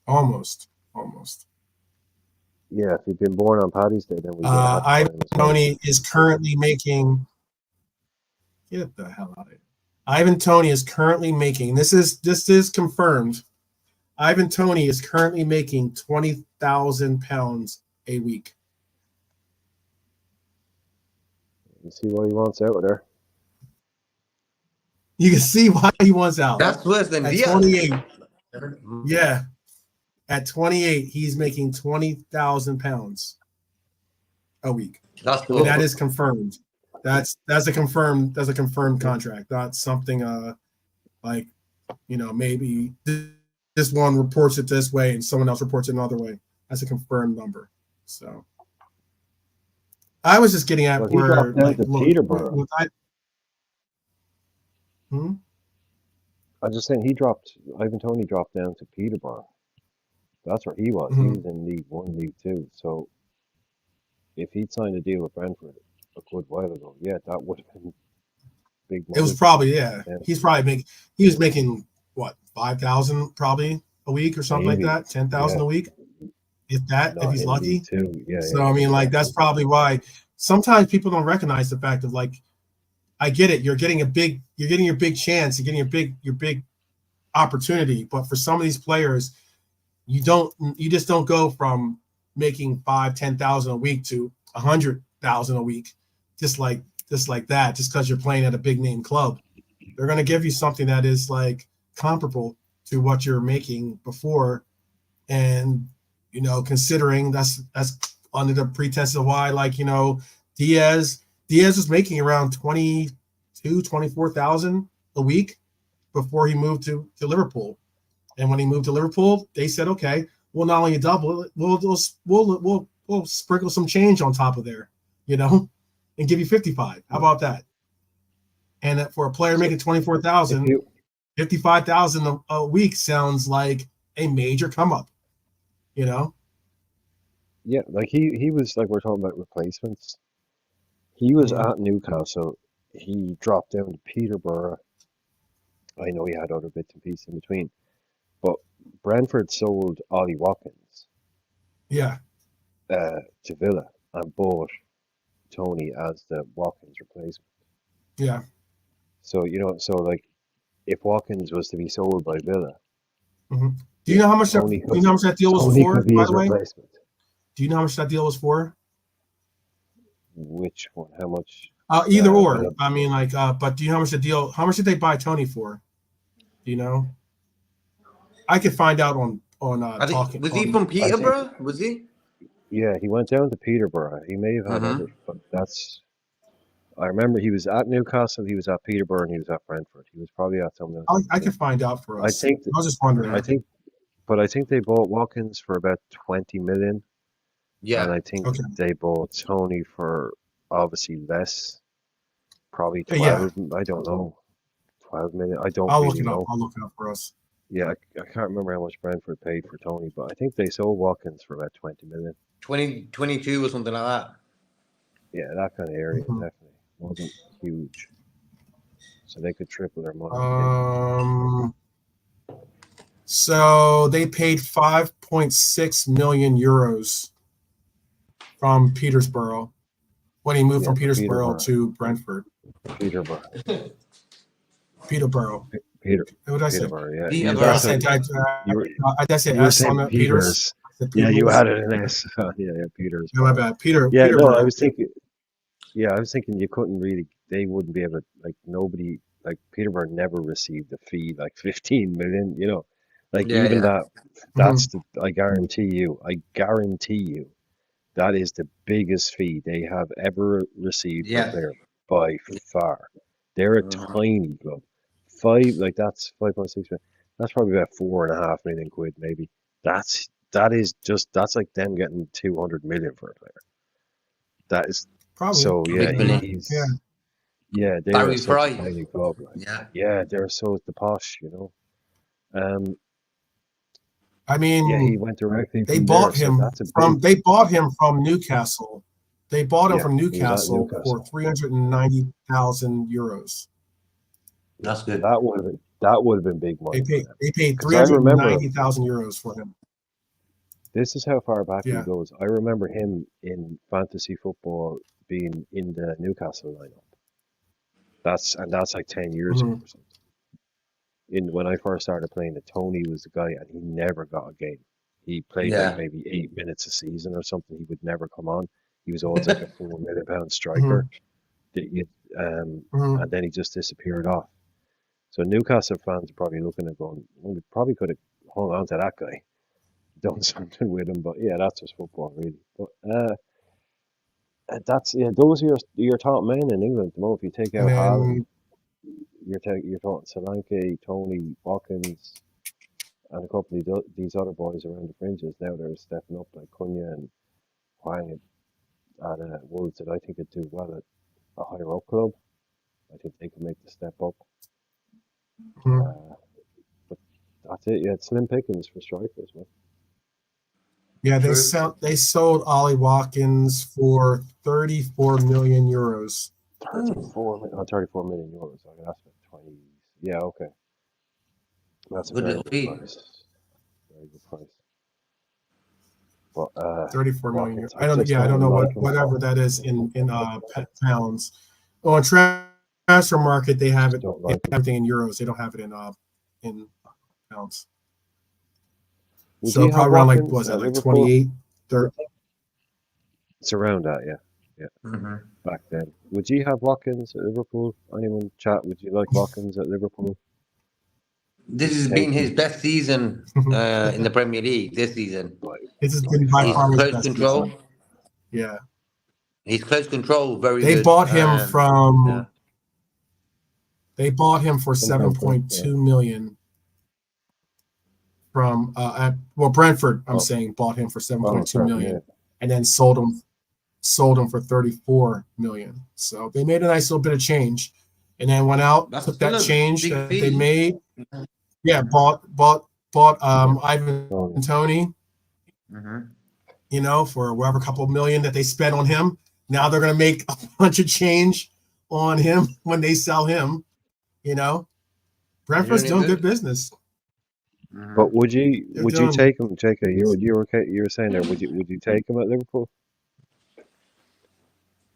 almost. Yeah. If he'd been born on Paddy's Day, then we would have had to Ivan find him as well. Toney is currently making. Get the hell out of here. Ivan Toney is currently making. This is confirmed. Ivan Toney is currently making £20,000 a week. You see what he wants out there. You can see why he wants out. That's worse than At Diaz. 28. Yeah. At 28, he's making £20,000 a week. That's And that good. is confirmed. That's a confirmed contract. Not something maybe this one reports it this way and someone else reports it another way. That's a confirmed number. So I was just getting at Well, he where dropped down to Peterborough. I was just saying Ivan Toney dropped down to Peterborough. That's where he was. He was in League One, League Two. So if he'd signed a deal with Brentford a good while ago, yeah, that would have been big money. It was probably, yeah. He was making what, 5,000 probably a week or something Maybe. like that, 10,000 a week. If he's lucky. So I mean, that's probably why sometimes people don't recognize the fact of I get it. You're getting your big chance. You're getting your big opportunity. But for some of these players, you just don't go from making 5,000-10,000 a week to 100,000 a week, just like that, just because you're playing at a big name club. They're going to give you something that is comparable to what you're making before, and considering that's under the pretense of why Diaz was making around 24,000 a week before he moved to Liverpool. And when he moved to Liverpool, they said, okay, we'll not only double it, we'll sprinkle some change on top of there, and give you 55. How about that? And for a player making 24,000, 55,000 a week sounds like a major come up, Yeah, he was we're talking about replacements. He was at Newcastle. He dropped down to Peterborough. I know he had other bits and pieces in between, but Brentford sold Ollie Watkins. Yeah. To Villa and bought Toney as the Watkins replacement. Yeah. So if Watkins was to be sold by Villa, do you know how much that deal was for? By the way, replacement. Do you know how much that deal was for? Which one? How much? Either or. I mean, but do you know how much the deal? How much did they buy Toney for? Do you know? I could find out on talking. Was he from Peterborough? Was he? Yeah, he went down to Peterborough. He may have had others, but I remember he was at Newcastle, he was at Peterborough, and he was at Brentford. He was probably at something else. I can find out for us. I was just wondering. I think they bought Watkins for about 20 million. Yeah. And I think they bought Toney for obviously less. Probably 12. Yeah. I don't know. 12 million. I don't I'll really look it know. up. I'll look it up for us. Yeah, I can't remember how much Brentford paid for Toney, but I think they sold Watkins for about 20 million. 22 or something like that. Yeah, that kind of area definitely wasn't huge. So they could triple their money. So they paid 5.6 million euros from Peterborough when he moved from Peterborough to Brentford. Peterborough. What did I say? Yeah. I said S on the Peters. Yeah, you had it in S. Yeah, Peters. No, my bad. Peter. Yeah, Peterborough. no, I was thinking. Yeah, I was thinking you couldn't really. They wouldn't be able to, like, nobody, like Peterborough never received a fee like 15 million. Like Yeah, even yeah, that. That's the. I guarantee you, that is the biggest fee they have ever received for a yeah. player by far. They're a Mhm. tiny club. That's 5.6 million. That's probably about 4.5 million quid, maybe. That's like them getting 200 million for a player. That is Probably. so. A Yeah, big billion. Yeah. they're Barry such a Fry. tiny club. Like, Yeah. yeah, they're so the posh. Um, I yeah, he mean, went directly from there, so that's a big. they bought him from Newcastle. They bought him Yeah, from he was at Newcastle for Newcastle. 390,000 euros. Yeah, That's good. that would have been big money for them. They paid Because I remember 390,000 euros for him. this is how far back he Yeah. goes. I remember him in fantasy football being in the Newcastle lineup. That's like 10 years ago Mhm. or something. When I first started playing it, Tony was the guy, and he never got a game. He played like Yeah. maybe 8 minutes a season or something. He would never come on. He was always like a £4 million striker. Mhm. that you- Mhm. and then he just disappeared off. So Newcastle fans are probably looking at going, well, we probably could have hung on to that guy, done something with him. But yeah, that's just football, really. But those are your top men in England at the moment. If you take And out Haaland, then you're talking Solanke, Tony, Watkins, and a couple of these other boys around the fringes. Now they're stepping up, like Cunha and Hwang at Wolves, that I think could do well at a higher up club. I think they can make the step up. mhm. Uh, but that's it. Yeah, it's slim pickings for strikers, man. Yeah, True. they sold Ollie Watkins for 34 million euros. 34 million euros. Okay, that's about 20. Yeah, okay. That's a Good very little good fee. price. Very good price. But 34 million euros. Watkins, I just I don't don't know like him. whatever that is in pounds. On transfer market, they have Just don't like him. everything in euros. They don't have it in pounds. Would So you have probably around like Watkins was that at like Liverpool? 28, 30. It's around that, yeah. Hmm. Back then. Would you have Watkins at Liverpool? Anyone chat? Would you like Watkins at Liverpool? This has Take been his him best season in the Premier League this season. by This has by been by He's far. far his close best control. season. Yeah. He's close control, very They good. bought him Yeah. from they bought him for Sometimes, yeah. 7.2 million from Brentford, I'm Oh, saying, bought him for oh, 7.2 crap, million yeah. and then sold him for 34 million. So they made a nice little bit of change and then went out, That's took still that a change big that they fee. made. Yeah, bought Ivan Oh, Toney, Hmm. for whatever couple million that they spent on him. Now they're going to make a bunch of change on him when they sell him. He's Brentford's doing it doing good good. business. Hmm. but would you They're doing take him, Jacob? You were saying there. Would you take him at Liverpool?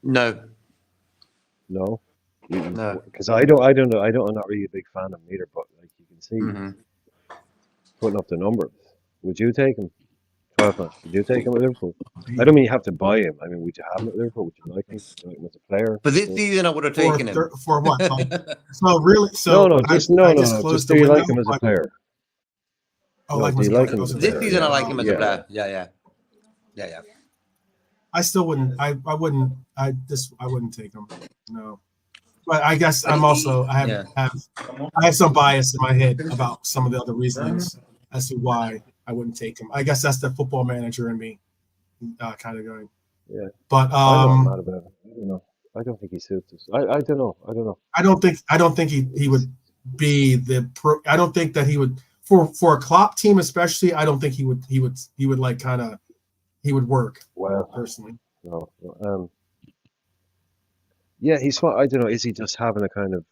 No, No, no. because I don't know. I'm not really a big fan of him either. But like you can see, Hmm. putting up the numbers. Would you take him? 12 man. Would you take him at Liverpool? I don't mean you have to buy him. I mean, would you have him at Liverpool? Would you like him? Would you like him as a player? For this season, I would have taken him. for what? So really, No. I just No. closed Just the do you window. like him as a player? Oh, No, like do you was like okay, him as a This player? season, I Yeah, like him as a yeah. player. Yeah. I still wouldn't. I wouldn't. I wouldn't take him. No. But I guess But I'm also I yeah. have some bias in my head about some of the other reasons as to why I wouldn't take him. I guess that's the football manager in me kind of going. Yeah. But I'm not mad about it. I don't know. I don't think he suits us. I don't know. I don't think he would be the pro. I don't think that he would for a Klopp team especially. I don't think he would like kind of he would work Well, personally. no. Yeah, he's fine. I don't know. Is he just having a kind of?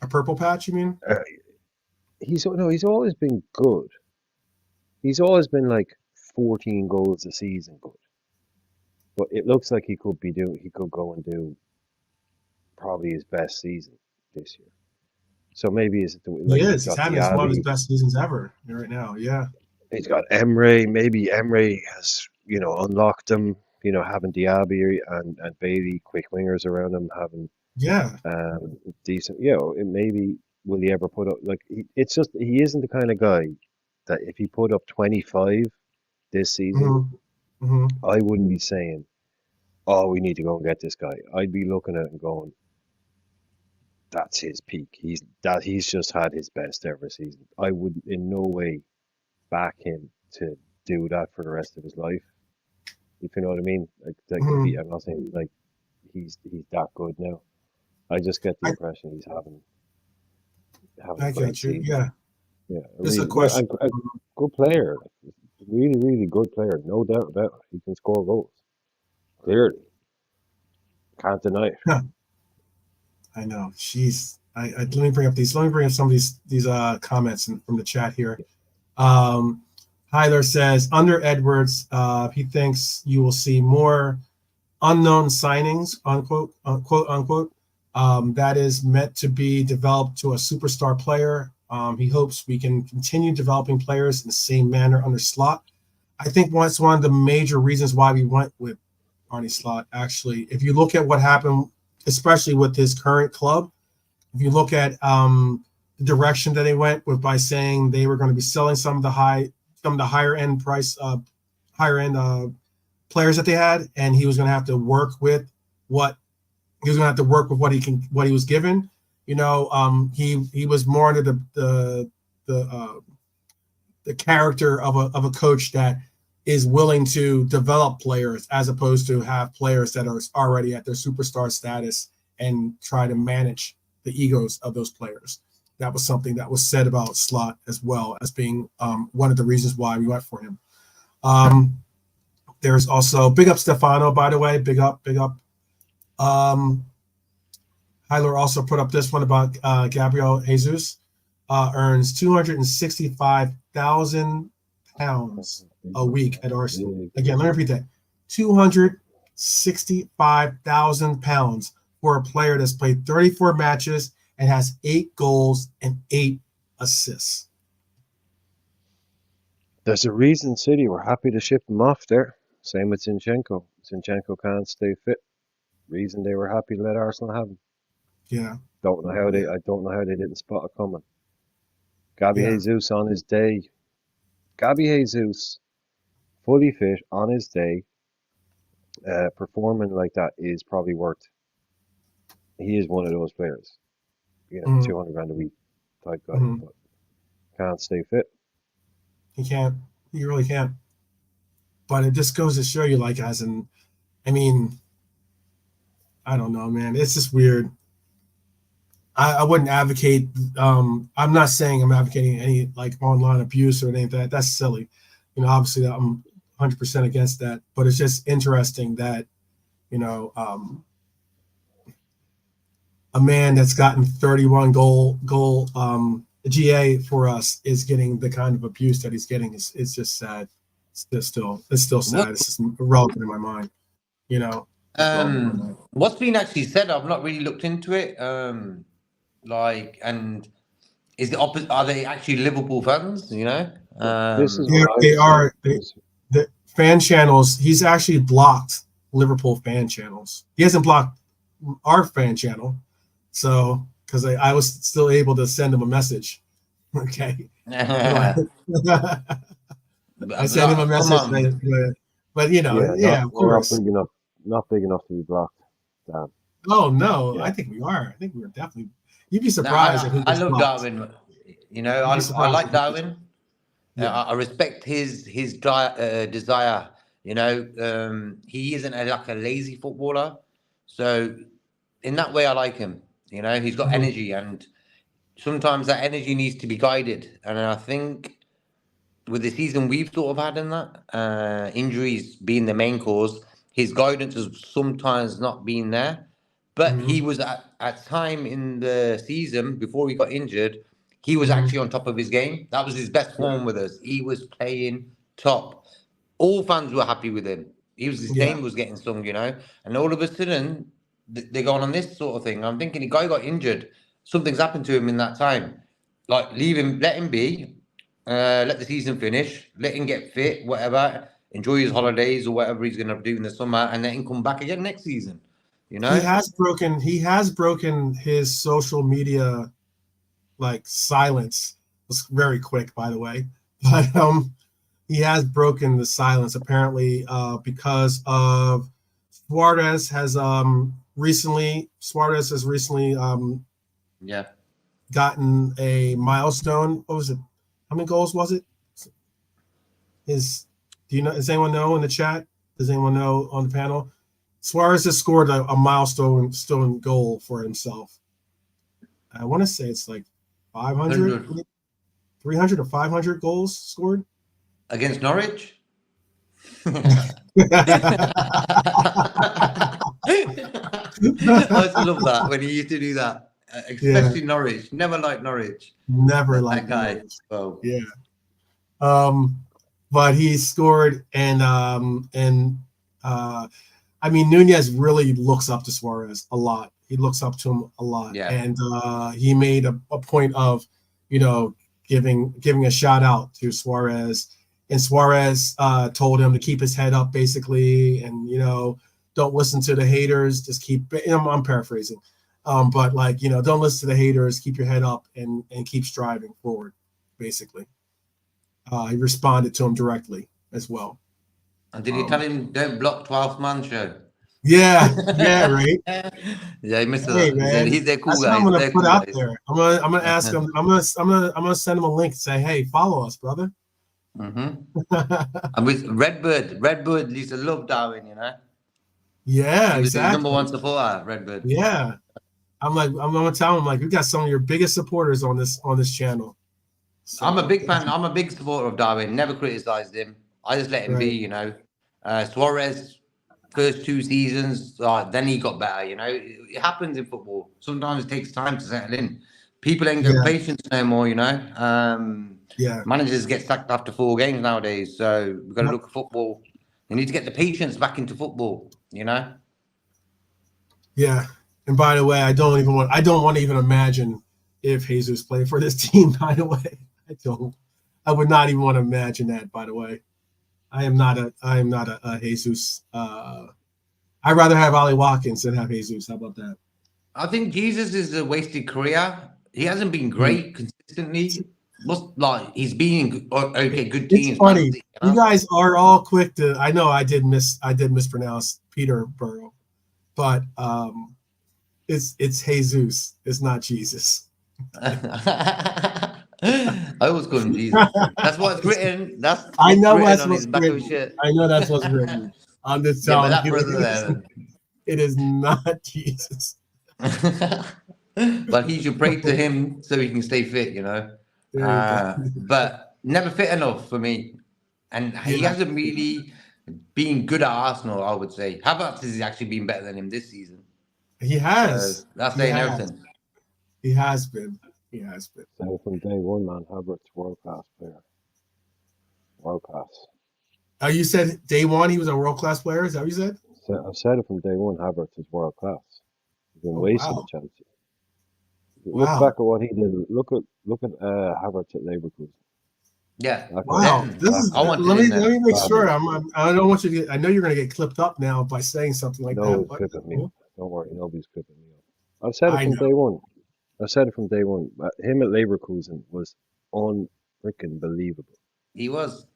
A purple patch, you mean? He's always been good. He's always been like 14 goals a season good. But it looks like he could go and do probably his best season this year. So maybe is it He he's is. He's got having one of his Diaby, best seasons ever right now. Yeah. he's got Emre. Maybe Emre has unlocked him. having Diaby and Bailey quick wingers around him, having Yeah. decent, it maybe will he ever put up like it's just he isn't the kind of guy that if he put up 25 this season, Mm-hmm. I wouldn't be saying, "Oh, we need to go and get this guy." I'd be looking at it and going, "That's his peak. He's just had his best ever season." I would in no way back him to do that for the rest of his life. If you know what I mean? Mm-hmm. I'm not saying like he's that good now. I just get the I, impression he's having a I great get you. season. Yeah. Yeah, a This is a really question. a good player, like, really, really good player, no doubt about it. He can score goals. Clearly, can't deny it. Yeah, I know. Jeez. Let me bring up these. Let me bring up some of these comments from the chat here. Hyler says under Edwards, he thinks you will see more unknown signings, unquote, quote unquote. That is meant to be developed to a superstar player. He hopes we can continue developing players in the same manner under Slot. I think that's one of the major reasons why we went with Arnie Slot. Actually, if you look at what happened, especially with his current club, if you look at the direction that they went with by saying they were going to be selling some of the higher end players that they had, and he was going to have to work with what what he was given. He was more under the character of a coach that is willing to develop players as opposed to have players that are already at their superstar status and try to manage the egos of those players. That was something that was said about Slot as well as being one of the reasons why we went for him. There's also big up Stefano, by the way, big up. Hyler also put up this one about Gabriel Jesus earns £265,000 a week at Arsenal. Again, let me repeat that: £265,000 for a player that's played 34 matches and has 8 goals and 8 assists. There's a reason City were happy to ship him off there. Same with Zinchenko. Zinchenko can't stay fit. Reason they were happy to let Arsenal have him. Yeah. I don't know how they didn't spot it coming. Gabby Jesus on his day. Gabby Jesus, fully fit on his day, performing like that is probably worth. He is one of those players, 200 grand a week type guy, but can't stay fit. He can't. He really can't. But it just goes to show you, I don't know, man. It's just weird. I wouldn't advocate. I'm not saying I'm advocating any online abuse or anything like that. That's silly. Obviously I'm 100% against that. But it's just interesting that a man that's gotten 31 goal GA for us is getting the kind of abuse that he's getting. It's just sad. It's still sad. It's just irrelevant in my mind. What's been actually said? I've not really looked into it. And is the opposite? Are they actually Liverpool fans? This is they are. The fan channels. He's actually blocked Liverpool fan channels. He hasn't blocked our fan channel, so because I was still able to send him a message. Okay. I sent him a message, but of course, not big enough to be blocked. Damn. Oh no, I think we are. I think we're definitely. You'd be surprised. I love Darwin. I like Darwin. Yeah. I respect his desire. He isn't like a lazy footballer, so in that way, I like him. He's got energy, and sometimes that energy needs to be guided. And I think with the season we've sort of had in that, injuries being the main cause, his guidance has sometimes not been there. But he was at time in the season before he got injured, he was actually on top of his game. That was his best form with us. He was playing top. All fans were happy with him. His name was getting sung, And all of a sudden, they're going on this sort of thing. I'm thinking the guy got injured. Something's happened to him in that time. Leave him, let him be. Let the season finish. Let him get fit, whatever. enjoy his holidays or whatever he's going to do in the summer, and then come back again next season. You know, he has broken his social media like silence. It was very quick, by the way, but he has broken the silence apparently because of Suarez has recently yeah, gotten a milestone. What was it? How many goals was it? Does anyone know in the chat? Does anyone know on the panel? Suarez has scored a milestone goal for himself. I want to say it's like 500, 300 or 500 goals scored against Norwich. I used to love that when he used to do that, especially Norwich. Never liked Norwich. Never liked that guy. Norwich. Oh. Yeah. But he scored, and I mean, Nunez really looks up to Suarez a lot. He looks up to him a lot, and he made a point of, giving a shout out to Suarez, and Suarez told him to keep his head up, basically, and don't listen to the haters. Just keep. I'm paraphrasing, but don't listen to the haters. Keep your head up and keep striving forward, basically. He responded to him directly as well. And did he tell him don't block 12th man show? Yeah, right. Yeah, he missed Hey, that. man, He's their cool that's guy. what I'm gonna put out guys. there. I'm gonna ask him. I'm gonna send him a link and say, hey, follow us, brother. And with Redbird used to love Darwin, Yeah, he was exactly. his number one supporter, Redbird. Yeah, I'm gonna tell him we got some of your biggest supporters on this channel. So, I'm a big fan. I'm a big supporter of Darwin. Never criticized him. I just let him be. Suarez, first 2 seasons, then he got better. It happens in football. Sometimes it takes time to settle in. People ain't got patience no more. Managers get sacked after 4 games nowadays. So we've got to look at football. You need to get the patience back into football. Yeah. And by the way, I don't want to even imagine if Jesus played for this team. By the way, I would not even want to imagine that. By the way, I am not a Jesus. I'd rather have Ollie Watkins than have Jesus. How about that? I think Jesus is a wasted career. He hasn't been great consistently. He's been good teams. It's funny. You guys are all quick to. I know I did mispronounce Peterborough, but it's Jesus. It's not Jesus. I always call him Jesus. That's what's written. I know that's on what's his back written. of his shirt. I know that's what's written. I'm just telling you. It is not Jesus. But he should pray to him so he can stay fit, But never fit enough for me. And he hasn't really been good at Arsenal, I would say. Havertz has actually been better than him this season. He has. So that's saying everything. He has been. So from day one, man, Havertz world-class player. World-class. Oh, you said day one he was a world-class player? Is that what you said? I've said it from day one, Havertz is world-class. He's been wasted at Chelsea. Look back at what he did. Look at Havertz at Leverkusen. Yeah. Wow. Let me make sure. I don't want you to get. I know you're going to get clipped up now by saying something like that. No, clipping me. Don't worry, nobody's clipping me up. I've said it from day one. Him at Leverkusen was unfreaking believable. He was.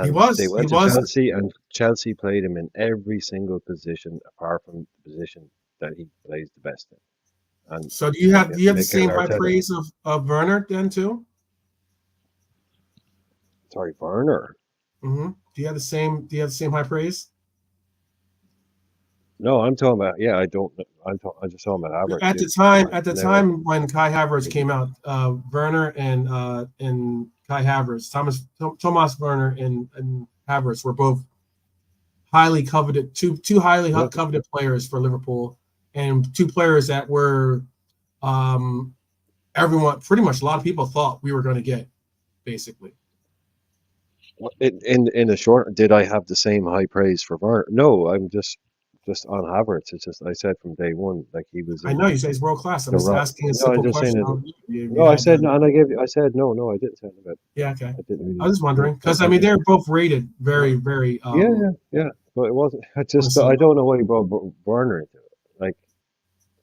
He was. They went to Chelsea, and Chelsea played him in every single position apart from the position that he plays the best in. And so do you have the same high praise of Werner then too? Sorry, Werner. Mm-hmm. Do you have the same high praise? No, I'm talking about. Yeah, I don't. I'm just talking about Havertz. At the time when Kai Havertz came out, Werner and Kai Havertz, Thomas Werner and Havertz were both highly coveted, two highly coveted players for Liverpool, and 2 players that were everyone, pretty much a lot of people thought we were going to get, basically. In the short, did I have the same high praise for Werner? No, I'm just just on Havertz. It's just I said from day one, like he was I in know you say he's world class. I'm the just right. asking a No, I'm simple just saying question. that. You No, I had said to, no, and I gave. I said no, no, I didn't say anything about. yeah, okay. I didn't I really. was just wondering because I I mean just they're both rated very, very yeah, yeah, yeah. But it wasn't. I just I listen, don't know why he brought Werner into it. Like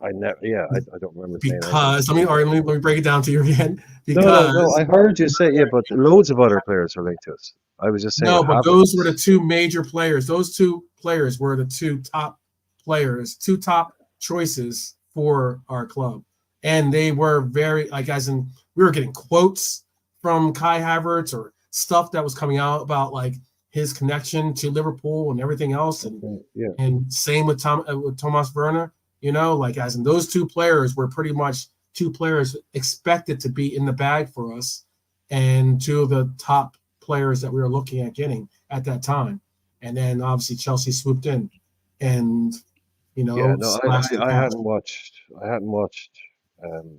I never. Yeah, I don't remember saying anything. because let me break it down to you again. No, no, no. Because I heard you say yeah, but loads of other players are linked to us. I was just saying no, with but those were the Havertz. two major players. Those two players were the two top players, two top choices for our club. And they were very, like, as in, we were getting quotes from Kai Havertz or stuff that was coming out about like his connection to Liverpool and everything else. Yeah, And same with Thomas Werner, like as in those two players were pretty much two players expected to be in the bag for us and two of the top players that we were looking at getting at that time. And then obviously Chelsea swooped in and yeah. No, slashed the I cash. hadn't watched. I hadn't watched um,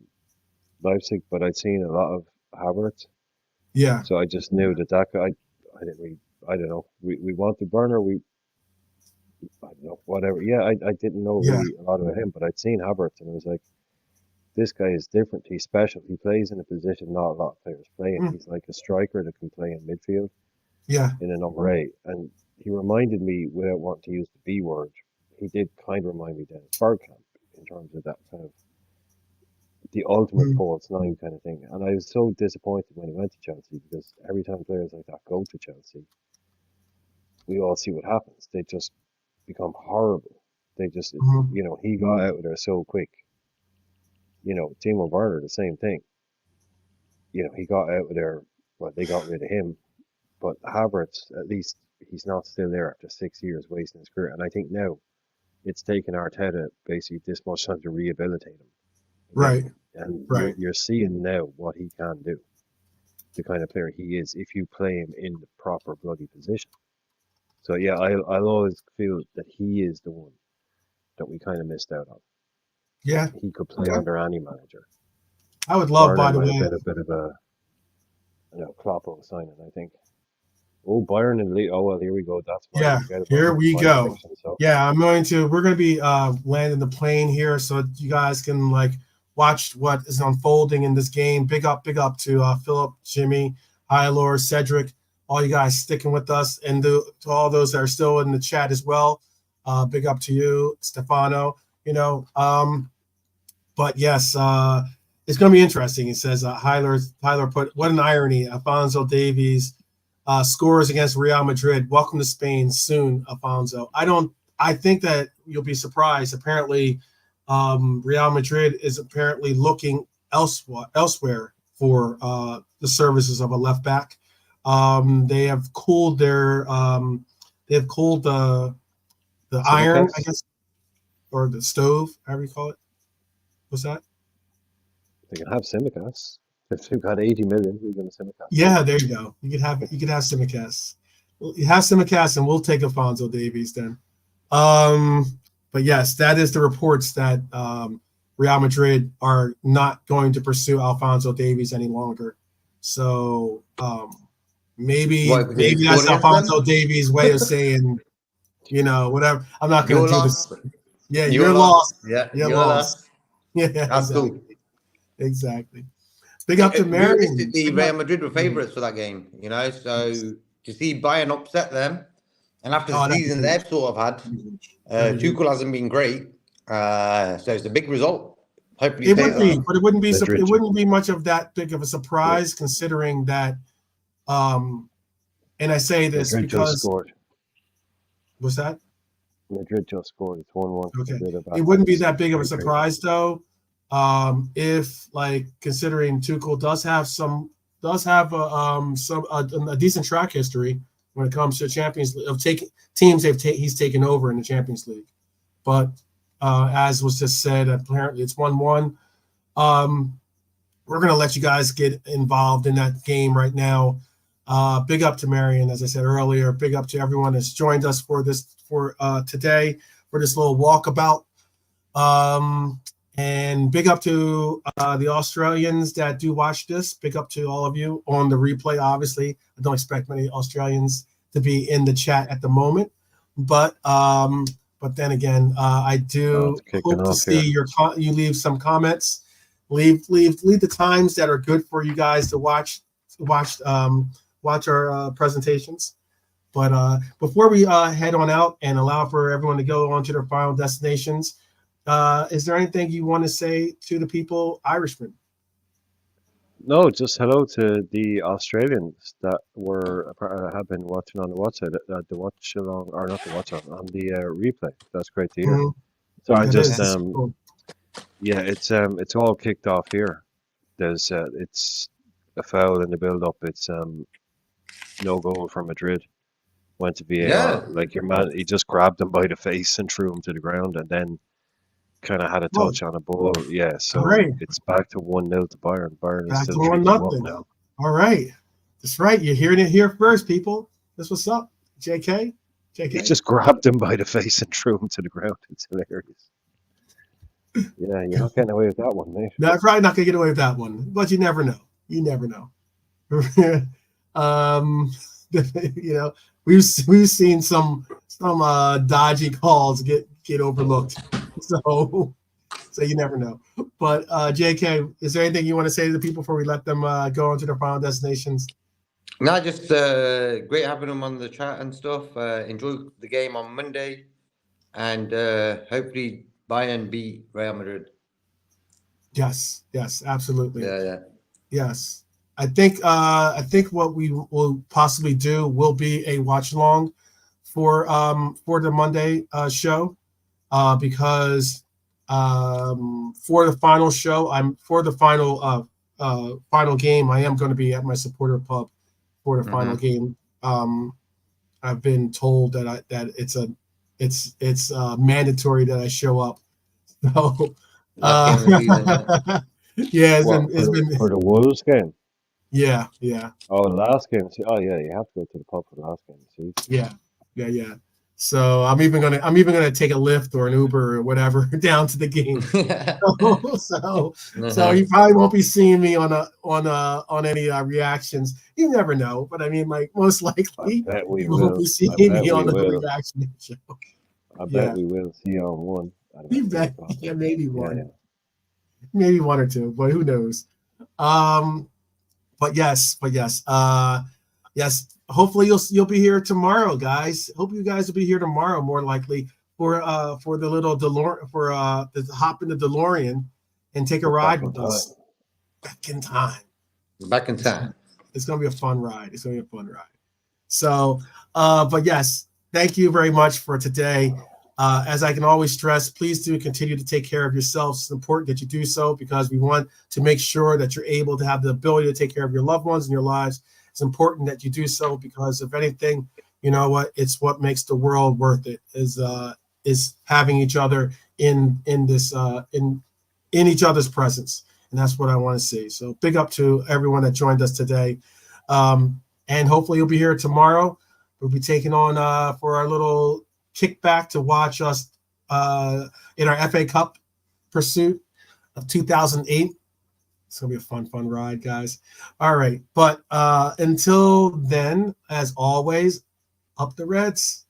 Leipzig, but I'd seen a lot of Havertz, Yeah, so I just knew that guy. I didn't really. I don't know. We wanted Werner. I don't know. Whatever. Yeah, I didn't know yeah. really a lot about him, but I'd seen Havertz, and I was like, this guy is different. He's special. He plays in a position not a lot of players play in. Mm, He's like a striker that can play in midfield yeah. in a number eight. And he reminded me, without wanting to use the B word, he did kind of remind me then of Bergkamp in terms of that kind of the ultimate Mm, false nine kind of thing. And I was so disappointed when he went to Chelsea because every time players like that go to Chelsea, we all see what happens. They just become horrible. They just, mhm. he got out of there so quick. Timo Werner, the same thing. He got out of there, well, they got rid of him. But Havertz, at least he's not still there after 6 years wasting his career. And I think now it's taken Arteta basically this much time to rehabilitate him again. Right, And right. you're seeing now what he can do, the kind of player he is, if you play him in the proper bloody position. So yeah, I'll always feel that he is the one that we kind of missed out on. Yeah. He could play Okay. under any manager. I would love, Werner by the might have way. been a bit of a Kloppo signing, I think. Oh, Bayern and Lee. Oh well, here we go. That's why Yeah, forget about here we my go. prediction. So Yeah, we're going to be landing the plane here so you guys can like watch what is unfolding in this game. Big up to Philip, Jimmy, Hylor, Cedric, all you guys sticking with us, and to all those that are still in the chat as well. Big up to you, Stefano. But yes, it's going to be interesting. It says Hyler put, what an irony. Alfonso Davies scores against Real Madrid. Welcome to Spain soon, Alfonso. I think that you'll be surprised. Apparently, Real Madrid is apparently looking elsewhere for the services of a left back. They have cooled the iron, I Simicast, guess, or the stove, however you call it. What's that? they can have Simicast. If they've got 80 million, we're going to Simicast. Yeah, there you go. You could have Simicast. You have Simicast, and we'll take Alfonso Davies then. But yes, that is the reports that Real Madrid are not going to pursue Alfonso Davies any longer. So maybe What, because he scored that's against Alfonso them? Davies' way of saying, whatever. I'm not going You're to do this. lost. Yeah, You're you're lost. lost. Yeah, You're you're lost. lost. Yeah, That's cool. exactly. Big up to Marion. Realistically, Big Real up. Madrid were favourites for that game, So to see Bayern upset them, and after the Oh, that'd be season they've huge. sort of That'd had, be huge. Tuchel hasn't been great. So it's a big result. Hopefully, It stays would be, on. but it wouldn't be. Madrid, It wouldn't be much of that big of a yeah, surprise, considering that. And I say this Madrid just because scored. was that Madrid just scored. It's 1-1. okay? Madrid are back It on wouldn't be this that big of a great train. surprise though, if like considering Tuchel does have a decent track history when it comes to Champions League of taking teams he's taken over in the Champions League, but as was just said, apparently it's 1-1. We're going to let you guys get involved in that game right now. Big up to Marion, as I said earlier. Big up to everyone that's joined us for today for this little walkabout. And big up to the Australians that do watch this. Big up to all of you on the replay. Obviously, I don't expect many Australians to be in the chat at the moment, but But then again, I do it's kicking hope to off see here. you leave some comments, leave the times that are good for you guys to watch our presentations. But before we head on out and allow for everyone to go on to their final destinations, is there anything you want to say to the people, Irishmen? No, just hello to the Australians that have been watching on the watch side, the watch along, or not the watch on the replay. That's great to hear. Mhm. So I That just is cool. yeah, it's all kicked off here. There's it's a foul in the build up. It's no goal for Madrid. Went to VAR. Yeah. Like your man, he just grabbed him by the face and threw him to the ground, and then kind of had a Oh, touch on a ball. Yeah, all so right. it's back to 1-0 to Bayern. Bayern is Back to still one 3-2 up nothing. now. All right. That's right. You're hearing it here first, people. That's what's up. JK? He JK? just grabbed him by the face and threw him to the ground. It's hilarious. Yeah, you're not getting away with that one, mate. No, probably not gonna get away with that one, but you never know. You never know. You know, we've seen some dodgy calls get overlooked. So you never know. But JK, is there anything you want to say to the people before we let them go on to their final destinations? No, just great having them on the chat and stuff. Enjoy the game on Monday, and hopefully Bayern beat Real Madrid. Yes, absolutely. Yeah. Yes. I think what we will possibly do will be a watch along for the Monday show, because for the final show, final game, I am going to be at my supporter pub for the final game. I've been told that it's mandatory that I show up. So Last game of the season, yeah, For the Wolves game? yeah. Oh, the last game. Oh, yeah, you have to go to the pub for the last game. See? Yeah. So I'm even gonna take a Lyft or an Uber or whatever down to the game. So you probably won't be seeing me on any reactions. You never know, but I mean, like, most likely I bet we you won't will. be seeing I bet me we on the will. reaction show. I bet we will see you on one. You bet. Yeah, maybe one. Yeah. Maybe one or two, but who knows? But yes. Yes. Hopefully you'll be here tomorrow, guys. Hope you guys will be here tomorrow, more likely for the little DeLorean, to hop in the DeLorean and take a ride with us. Back in time. Back in time. It's gonna be a fun ride. So, but yes, thank you very much for today. As I can always stress, please do continue to take care of yourselves. It's important that you do so, because we want to make sure that you're able to have the ability to take care of your loved ones in your lives. It's important that you do so, because if anything, you know what, it's what makes the world worth it, is having each other in each other's presence. And that's what I want to see. So big up to everyone that joined us today. And hopefully you'll be here tomorrow. We'll be taking on for our little kickback to watch us in our FA Cup pursuit of 2008. It's gonna be a fun ride, guys. All right, but until then, as always, up the Reds.